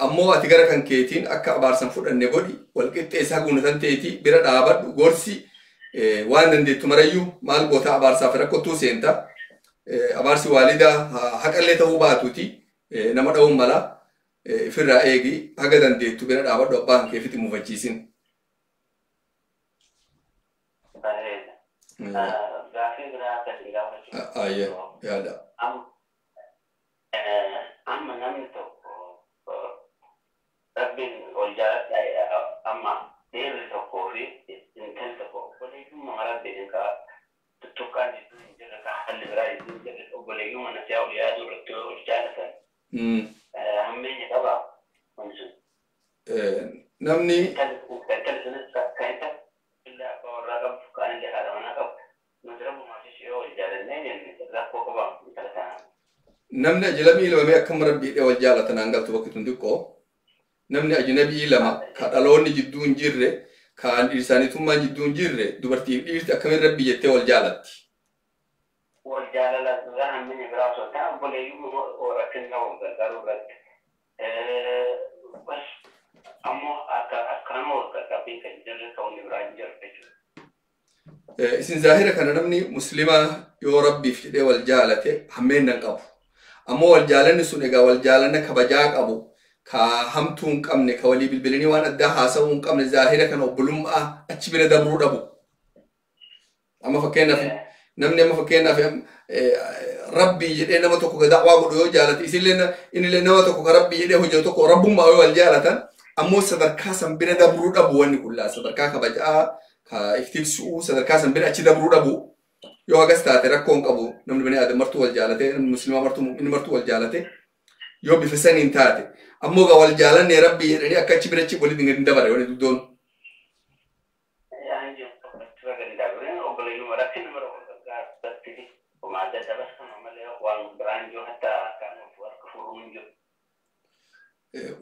Ammoo ati gara kan keetiin akka abaarsan fudhanne godhi walqixxeessaa guunatan ta'eetii bira dhaabadhu gorsi waan dandeettu marayyuu maal goota abaarsaaf rakkottuu seenta. Abaarsi waalidaa haqallee ta'uu baatuuti nama dha'uun mala ifirraa eegi haga dandeettu bira dhaabadhu abbaan keefitti mufachiisin. Gaafii biraa kan gaafachuu. Ayya yaada. Amma namni tokko rabbiin ol jaaladha amma dhiirri tokkoo fi intalli tokko obboleeyyummaa rabbiin ka tuttuqqaan jidduu hin jirre ka haalli biraa jidduu hin jirre obboleeyyummaa nasiyaa ol yaaduu irratti ol jaalatan. Hammeenya qabaa kun sun. Namni. Intalli sunis kan isa illaa abbaa warraa qabu kaan illee haadha manaa qabu. Namni ajnabii lama akkam rabbiidha wal jaalatan hangaltu bakki tun xiqqoo. Namni ajnabii lama ka dhaloonni jidduu hin jirre kan dhiirsaanitummaan jidduu hin jirre dubartiif dhiirti akkamiin rabbii jettee wal jaalatti. Wal jaalala irraa hamminni biraa osoo ta'an obboleeyyuu rakkin qabu gargaaruu irratti. Ammoo akkanuma wal qaqqabbii kan jirre ta'uun biraa hin jirre jechuudha. Isin zaahira kana namni muslimaa yoo rabbiif jedhee wal jaalate hammeennan qabu. Ammoo wal jaalanni sun egaa wal jaalanna kabajaa qabu. Ka hamtuu hin qabne ka walii bilbilanii waan addaa haasa'uu hin qabne zaahira kana obbolummaa achi bira dabruu dhabu. Amma fakkeenyaaf namni amma fakkeenyaaf rabbii jedhee nama tokko da'waa godhu yoo jaalate isinillee nama tokko ka rabbii jedhee hojjetu tokko rabbummaa yoo wal jaalatan ammoo sadarkaa san bira dabruu dhabu wanni kullaa sadarkaa kabajaa ka iftiibsuu sadarkaa san bira achi dabruu dhabu. Yoo hagas taate rakkoon qabu namni bani aadam martuu wal jaalate namni muslimaa martuu wal jaalate yoo bifa saniin taate ammoo gaa wal jaalanne rabbii jedhanii akka achi bira achi walitti hin dabare wani duddoon.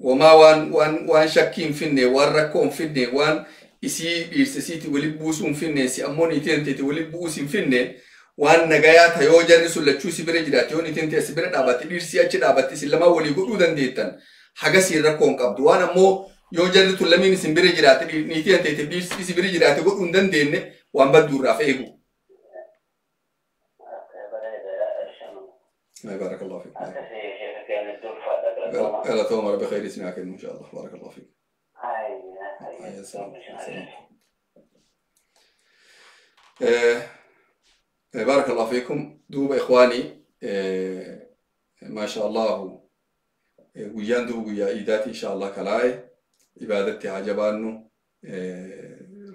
Wamaa waan shakkii hin finne waan rakkoo hin finne waan isii dhiirsisiiti walitti buusuu hin finne si ammoo niitiin teeti walitti buusuu hin finne waan nagayaa ta yoo jarri sun lachuu si bira jiraate yoo niitiin teessi bira dhaabatte dhiirsi achi dhaabatte isin lamaa walii godhuu dandeettan haga siin rakkoo hin qabdu waan ammoo yoo jarri tun lamiin isin bira jiraate niitiin teeti dhiirsi isi bira jiraate godhuu hin dandeenye waan badduu irraaf eegu. بارك الله فيك. قال تومر بخير اسمعك ان شاء الله بارك الله فيك. بارك الله فيكم دوب إخواني ما شاء الله ويان دوب ويا إيداتي إن شاء الله كلاي ibaadatti haa jabaannu.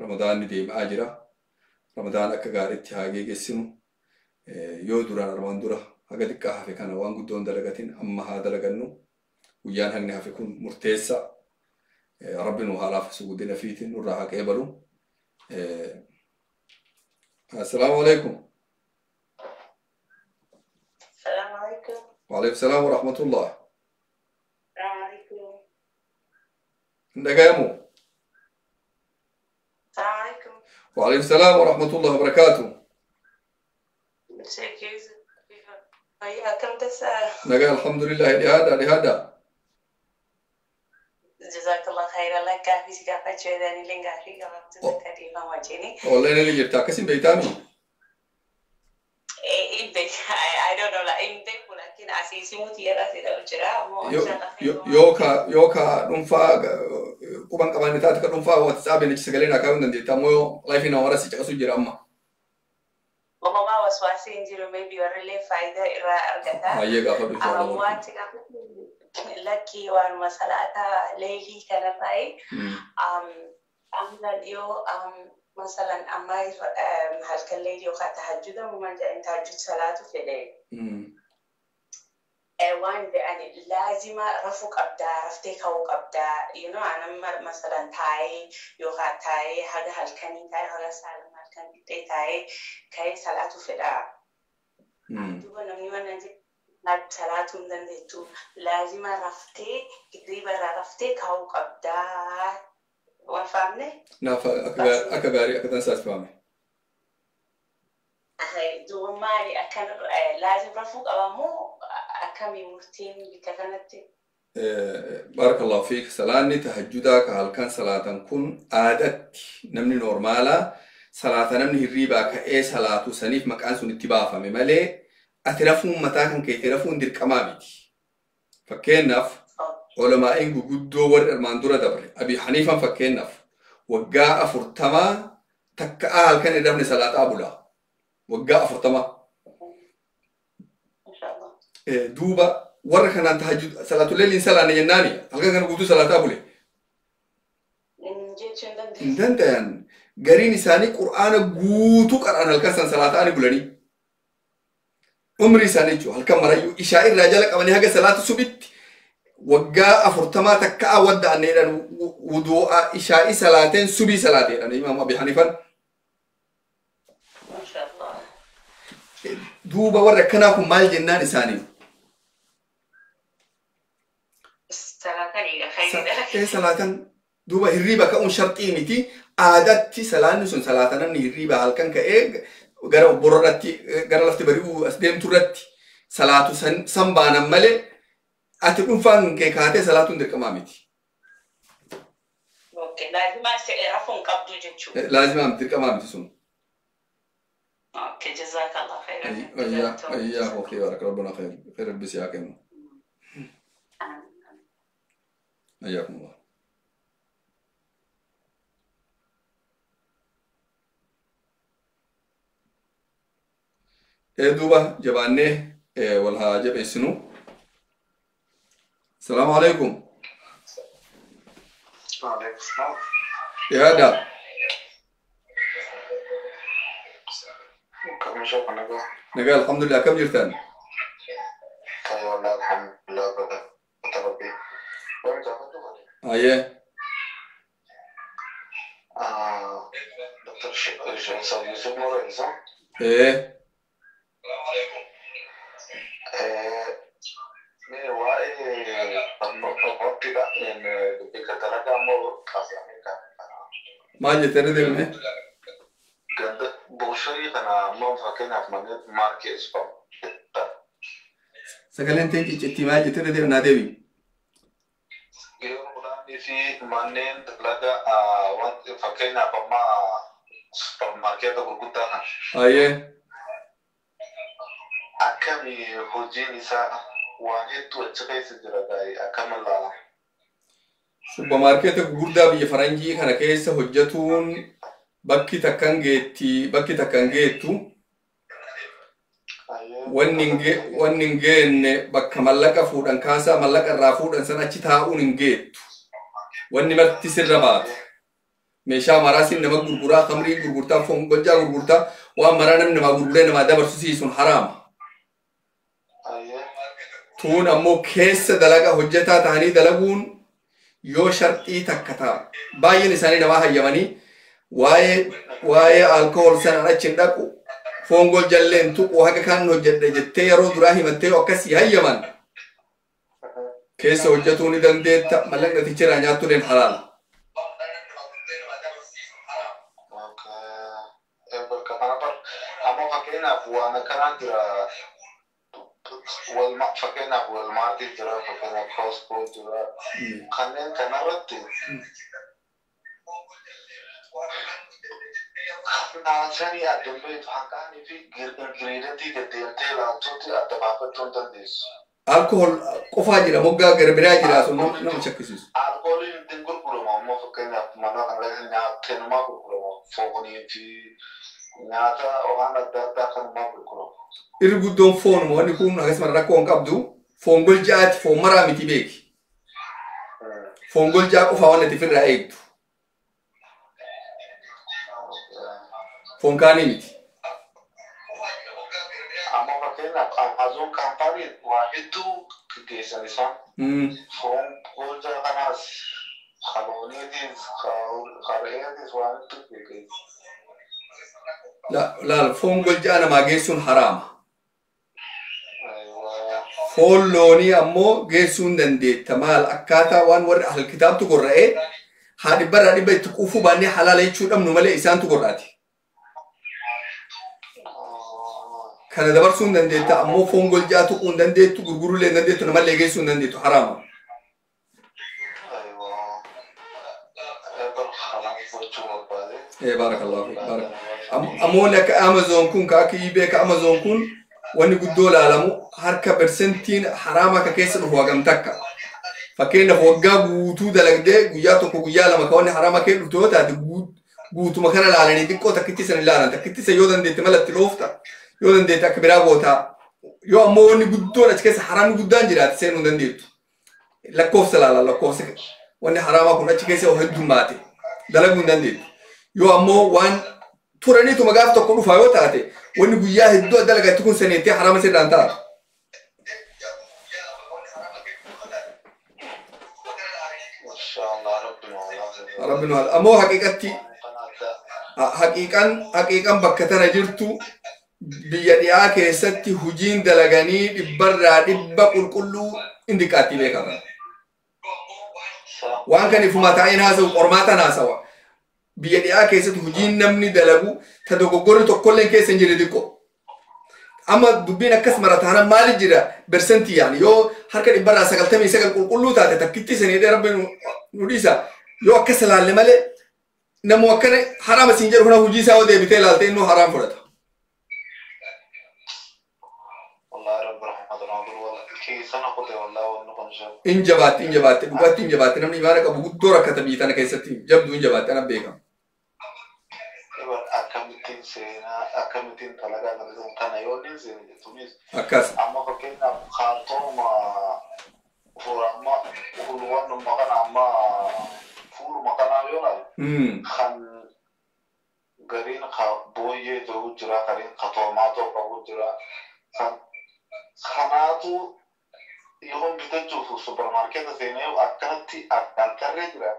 Ramadaanni deemaa jira. Ramadaan akka gaariitti haa geessinu. Yoo duraan armaan dura haga xiqqaa hafe kana waan guddoon dalagatin amma haa dalagannu. Guyyaan hagni hafe kun murteessa. Rabbi nu haa laaffisu guddina fiitiin nurraa haa qeebalu. Assalaamu alaikum. Assalamu alaikum. Wa alaikum salaam wa rahmatullah. Assalamu alaikum. Ndagayamu. Assalamu alaikum. Wa alaikum salaam wa rahmatullah wa barakatuh. Sheikh Yusuf. كم تسأل؟ نقال الحمد لله لهذا جزاك الله خير. الله كافي سكافة شويداني لينغا في كلام تذكري ما وجهني. والله أنا اللي جبتها كسم بيتامي. I don't know لا إنت ولكن أساسي متيرة سيدا وجرا مو يوكا ننفع كمان كمان نتاتك ننفع واتساب نجسكلينا كمان ندي تامو لايف إنه ورا سيجا سجرا أما. وما وسواسي إنجيلو maybe ورلي فايدة إرا أرجعها. أيه قافة إن شاء الله. واتك لكي والمسألة ليلي كان باي. اليوم مثلا أما هالكليل يوقع تهجد وما جاء تهجد صلاة في الليل. وان يعني لازم رفق أبدا رفتك هو أبدا أنا مثلا تاي يوقع تاي هذا هالكني تاي هذا سالم هالكني تاي كاي صلاة في الليل. دوبا نمني وانا لا صلاة من ذي لازم رفتك قريبا رفتك هو أبدا. وفهمني؟ نعم أكباري أكدن ساس فهمي. هاي دو مالي أكن لازم رفوق أبامو أكمي مرتين بكذنتي. بارك الله فيك. سلاني تهجدك هالكان صلاة كن عادت نمني نورمالا صلاة نمني الريبا كأي صلاة سنيف مكان سن اتباع فمي مالي أترفون متاكن كي ترفون دير كماميتي فكين نف علماء إنجو جدو ور الماندورة دبر أبي حنيفة فكين نف وجاء فرتما تكأل كان يدبني صلاة أبولا وجاء فرتما إن شاء الله دوبا ور كان أنت هجد صلاة الليل إنسان يناني هل كان جدو صلاة أبولي إنت يعني قرين إنساني قرآن جوتو قرآن هل كان صلاة أنا بولني عمري ساني جو هل كان مريو إشائر رجالك أمني هذا صلاة سبت وجاء فرتما تكأ ودع نيران وضوء إشاء صلاتين سبي صلاتين أنا إمام أبي حنيفة ما شاء الله دوبا وركناكم مال جنان إساني صلاتين خير صلاتين دوبا الريبة كأون شرطي متي عادتي صلاني سن صلاتنا من الريبة هل كان كأي غير بررتي غير لفت بريو أسدم ترتي صلاة سنبانا ملء أتكون فان كهاتي صلاة عندك أمامتي. أوكي لازم أعرفون قبض جنشو. لازم أمتلك أمامتي سون. أوكي جزاك الله خير. أياه أوكي بارك ربنا خير بس يا كم. أياكم الله. دوبا جبانه والها جب اسنو. السلام عليكم. وعليكم السلام. يا هذا. كم شو أنا نقال الحمد لله كم جرتان؟ طيب والله الحمد لله بدأ ربي. وين جابتوا هذي؟ أيه. دكتور شيخ يوسف موريزا. إيه. السلام عليكم. मैं वाई बहुत ही बात में एक तरह का मो काफी हमें का ما جت تردد में गंद बोशरी कना मो फके ना मने मार्केट स्पॉट سكلين تيجي جتي ما جت تردد ना देवी ये उड़ा निसी मने लगा वन फके ना पम्मा स्पॉट मार्केट तो गुत्ता ना أيه akami hojii isaa waan hedduu achi keessa jira gaa'ee akkama laala. Supermarkeeta gurguddaa biyya faranjii kana keessa hojjetuun bakki takkan geettu wanni hin geenne bakka mallaqa fuudhan kaasaa mallaqa irraa fuudhan san achi taa'uun hin geettu. wanni marti sirra baatu meeshaa maraasin nama gurguraa khamrii gurgurtaa foon goljaa gurgurtaa waan maraa namni namaa gurguree namaa dabarsuun haraama. Tuun ammoo keessa dalaga hojjetaa ta'anii dalaguun yoo sharxii takka ta'a baay'een isaanii namaa hayyamanii waa'ee alkohol sanaan achi hin dhaqu foon goljalleen tuqu haga kan hojjedhe jettee yeroo duraa himattee akkasii hayyaman keessa hojjetuu ni dandeetta mallaqnatichi irraa nyaattuleen halaala. Amma fakkeenyaaf waan akkanaa jira. Fakkeenyaaf walmaatii jira, fakkeenyaaf Costco jira. Kanneen kanarratti naasanii adda beektu hanqaanii fi ingiriidentii deddeemtee ilaaltuutti adda baafachuu hin dandeessu. Alkohol qofaa jira moggaa gara biraa jira sun nama shakkisiisu. Alkooliin ittiin gurguramu ammoo fakkeenyaaf mana kanarratti nyaata namaa gurguramu foonii fi nyaata waan adda addaa kanumaa gurguramu. Irri guddoon foonuma wanni kun akkasuma rakkoo hin qabdu foon goljaati foon maraa miti beeki. Foon goljaa qofaa waan itti firraa eegdu. Foon kaanii miti. Amma fakkeenyaaf Amazon kaampaanii waa hedduu geessan isaan. Foon goljaa kanaas halooniitiif hareetiif waan hedduu geessan. Laal foon goljaa namaa geessuun haraama. Foon loonii ammoo geessuun dandeetta maal akkaataa waan warri ahal kitaabtu gorra'ee haa dhibbarraa dhibba itti quufuu baannee halaala jechuu dhabnu malee isaantu gorraati. Kana dabarsuun dandeetta ammoo foon goljaa tuquu hin dandeettu gurguruulee hin dandeettu namallee geessuu hin dandeettu haraama. Barakallahu. Ammoon akka Amazon kun ka akka eBay ka Amazon kun wanni guddoo laalamu harka persentiin haraama akka keessa dhufu hagam takka. Fakkeenyaaf waggaa guutuu dalagdee guyyaa tokko guyyaa lama ka wanni haraama kee dhuftu yoo taate guutuma kana laalanii xiqqoo takkitti san ilaalan takkitti san yoo dandeette malatti dhoofta yoo dandeette akka biraa gootaa yoo ammoo wanni guddoon achi keessa haraamni guddaan jiraate seenuu hin dandeettu. Lakkoofsa laalan lakkoofsa wanni haraamaa kun achi keessa heddummaate dalaguu hin dandeettu. Yoo ammoo waan turaniitu magaaf tokko dhufaa yoo taate wanni guyyaa hedduu dalagatti kun saneettee haraama sirraan ta'a. Rabbinu haala ammoo haqiiqan bakka tana jirtu biyya dhiyaa keessatti hujiin dalaganii dhibbarraa dhibba qulqulluu indiqaatti beekama. Waan kan ifumaa taa'een haasa'u qormaatan haasawa. Biyya dhiyaa keessatti hujiin namni dalagu ta dogoggorri tokkolleen keessa hin jirre xiqqoo. Amma dubbiin akkas marataana maali jira persentii yaani yoo harka dhibbarraa 99 qulqulluu taate takkitti sanii rabbiin nu dhiisa yoo akkas ilaalle malee namu akkana haraama siin jedhu kana hujii isaa yoo deebitee ilaalte innuu haraam fudhata. Injabaatti dhugaatti injabaatti namni imaana qabu guddoo rakkata biyya tana keessatti jabduu injabaatti ana beekama. Akkamittiin seenaa akkamittiin dalagaa kana yoo niin seene jechuunis akkas. Amma fakkeenyaaf kaartooma furamma hulwannumma kana amma fuuluma kanaa yoo laalu kan gariin booyyee ta'uu jira gariin katoomaatoo qabu jira kanaatu yoo bitachuuf supermarkeeta seenee akkanatti addaan tarree jira.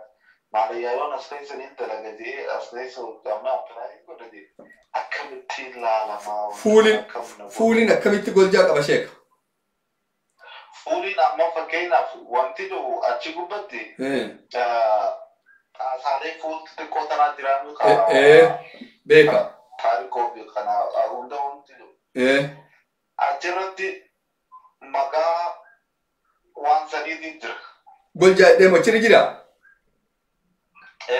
Malayaayoon as keessaniin dalagatee as keessa hojjamna appilaayin godhatee akkamittiin laalamaa. Fuuliin akkamitti goljaa qaba sheeka? Fuuliin amma fakkeenyaaf wanti jiru achi gubbatti taasaalee fuulti xiqqoo tanaa jiraannu beeka. Taarikoo fi kana hunda wanti jiru. Achirratti maqaa waan sadiitiin jira. Goljaa deemu achirra jira?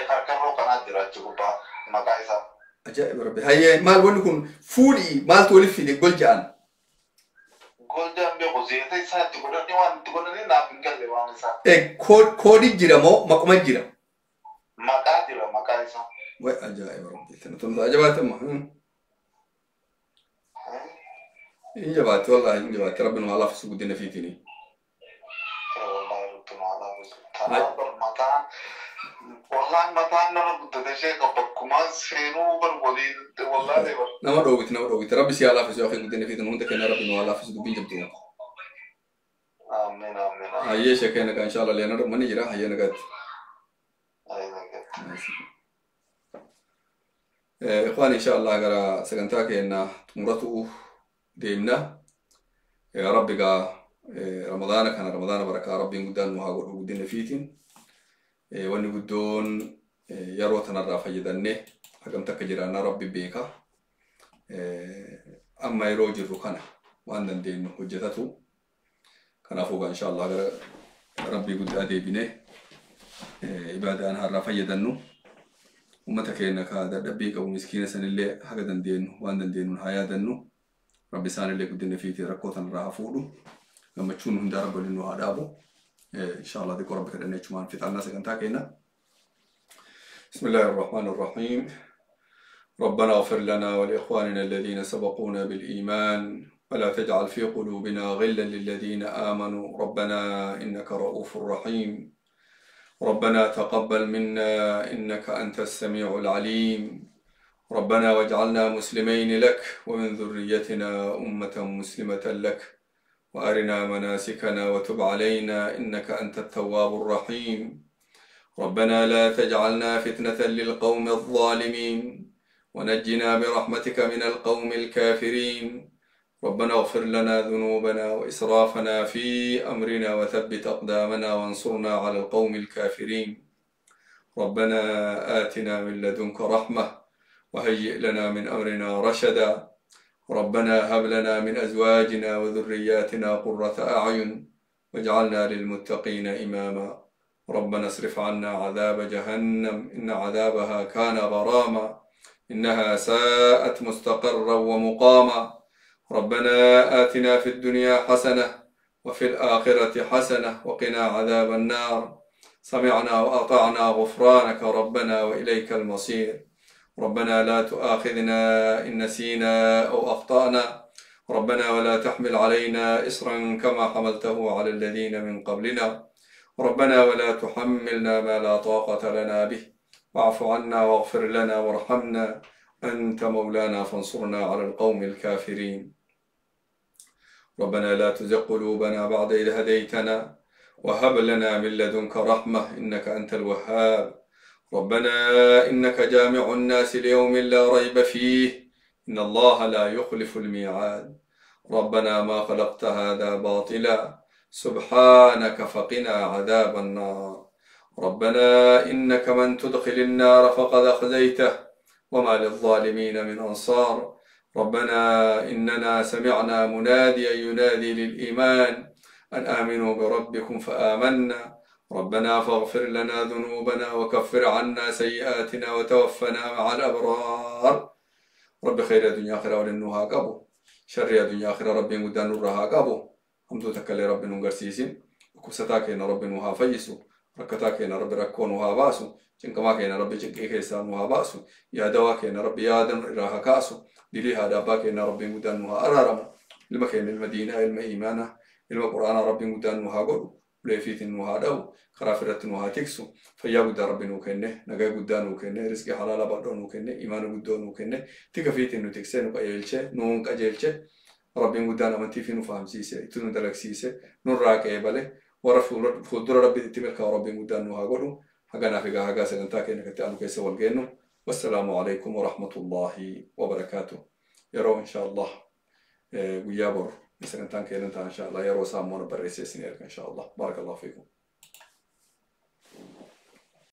Karkarroo kanaa jira achi gubbaa maqaa isaa. Ajaa'iba rabbi. Hayyee maal wanni kun fuudhii maaltu waliif fide goljaan? Goljaan beeku zeeta isaa itti godhanii waan itti godhanii naaf hin galle waan isaa. Koodii jira moo maquma jira? Maqaa jira maqaa isaa. Way ajaa'iba rabbi. Tana tun ajaa'ibaatama. Injabaatti wallahi injabaatti rabbiin waa laafis guddina fiitini. Wallahi rabbiin waa laafis. Tanaa barmataan متان نما بدت شيء قبكما سينو بربولي والله ده بر نما دوغت ربي سي الله في أخي قدنا في تنون تكنا ربي نو الله في سدوبين جبتون آمين آمين هاي شكينا كان إن شاء الله لأن رب مني جرا هاي نقد إخوان إن شاء الله قرا سكنتاك إن تمرتو ديمنا يا رب قا رمضان كان رمضان بركة ربي قدان وها قدنا فيتين واني قدون يروتنا الرافع جدنه حكم تكجرانا ربي بيكا أما يروج الركنة وأن دين حجته كان فوق إن شاء الله ربي قد أدي بنه إبادة أنها الرافع جدنه ومتكينا كهذا دبيك أو مسكين سن اللي حاجة دين وأن دين حياة دنه ربي سان اللي قدنا فيه ركوتنا الرافع فوقه لما تشوفون دارب لأنه هذا إن شاء الله ذكر ربك لأن يجمعون في تعالنا سكنتاكينا. بسم الله الرحمن الرحيم. ربنا اغفر لنا ولإخواننا الذين سبقونا بالإيمان ولا تجعل في قلوبنا غلا للذين آمنوا ربنا إنك رؤوف رحيم. ربنا تقبل منا إنك أنت السميع العليم. ربنا واجعلنا مسلمين لك ومن ذريتنا أمة مسلمة لك وأرنا مناسكنا وتب علينا إنك أنت التواب الرحيم. ربنا لا تجعلنا فتنة للقوم الظالمين ونجنا برحمتك من القوم الكافرين. ربنا اغفر لنا ذنوبنا وإسرافنا في أمرنا وثبت أقدامنا وانصرنا على القوم الكافرين. ربنا آتنا من لدنك رحمة وهيئ لنا من أمرنا رشدا. ربنا هب لنا من أزواجنا وذرياتنا قرة أعين واجعلنا للمتقين إماما. ربنا اصرف عنا عذاب جهنم إن عذابها كان غراما إنها ساءت مستقرا ومقاما. ربنا آتنا في الدنيا حسنة وفي الآخرة حسنة وقنا عذاب النار. سمعنا وأطعنا غفرانك ربنا وإليك المصير. ربنا لا تؤاخذنا إن نسينا أو أخطأنا. ربنا ولا تحمل علينا إصرا كما حملته على الذين من قبلنا. ربنا ولا تحملنا ما لا طاقة لنا به واعف عنا واغفر لنا وارحمنا أنت مولانا فانصرنا على القوم الكافرين. ربنا لا تزغ قلوبنا بعد إذ هديتنا وهب لنا من لدنك رحمة إنك أنت الوهاب. ربنا إنك جامع الناس ليوم لا ريب فيه إن الله لا يخلف الميعاد. ربنا ما خلقت هذا باطلا سبحانك فقنا عذاب النار. ربنا إنك من تدخل النار فقد أخزيته وما للظالمين من أنصار. ربنا إننا سمعنا مناديا ينادي للإيمان أن آمنوا بربكم فآمنا. ربنا فاغفر لنا ذنوبنا وكفر عنا سيئاتنا وتوفنا مع الأبرار. رب خير الدنيا آخرة ولنها قبو شر الدنيا آخرة ربي مدان نورها قبو. حمدو تكالي ربي ننقرسيسين وكستاكينا ربي نوها فيسو ركتاكينا ربي ركو نوها باسو جنكماكينا ربي جنكي كيسان نوها باسو يا دواكينا ربي يادن إراها كاسو دلي هذا باكينا ربي مدان نوها أرارم لما كين المدينة ilma إيمانا ilma قرآن ربي مدان نوها قدو وليفيت نوها دو خرافرت نوها تكسو فيا قد ربي نوكنه نجا قدان نوكنه رزق حلال بدون نوكنه إيمان قدون نوكنه تكفيت إنه تكسر نقايلشه نون كجيلشه ربي قدان أمتي في نفهم سيسه تنو دلك سيسه نراك إبله ورفول فدر ربي تملك ربي قدان نوها قدو حقنا في جاها جالس نتاكي نكتئن كيس والجنو. والسلام عليكم ورحمة الله وبركاته. يرو إن شاء الله ويابر مثلا تانكي إن شاء الله يرو سامون بريسي سنيرك إن شاء الله. بارك الله فيكم.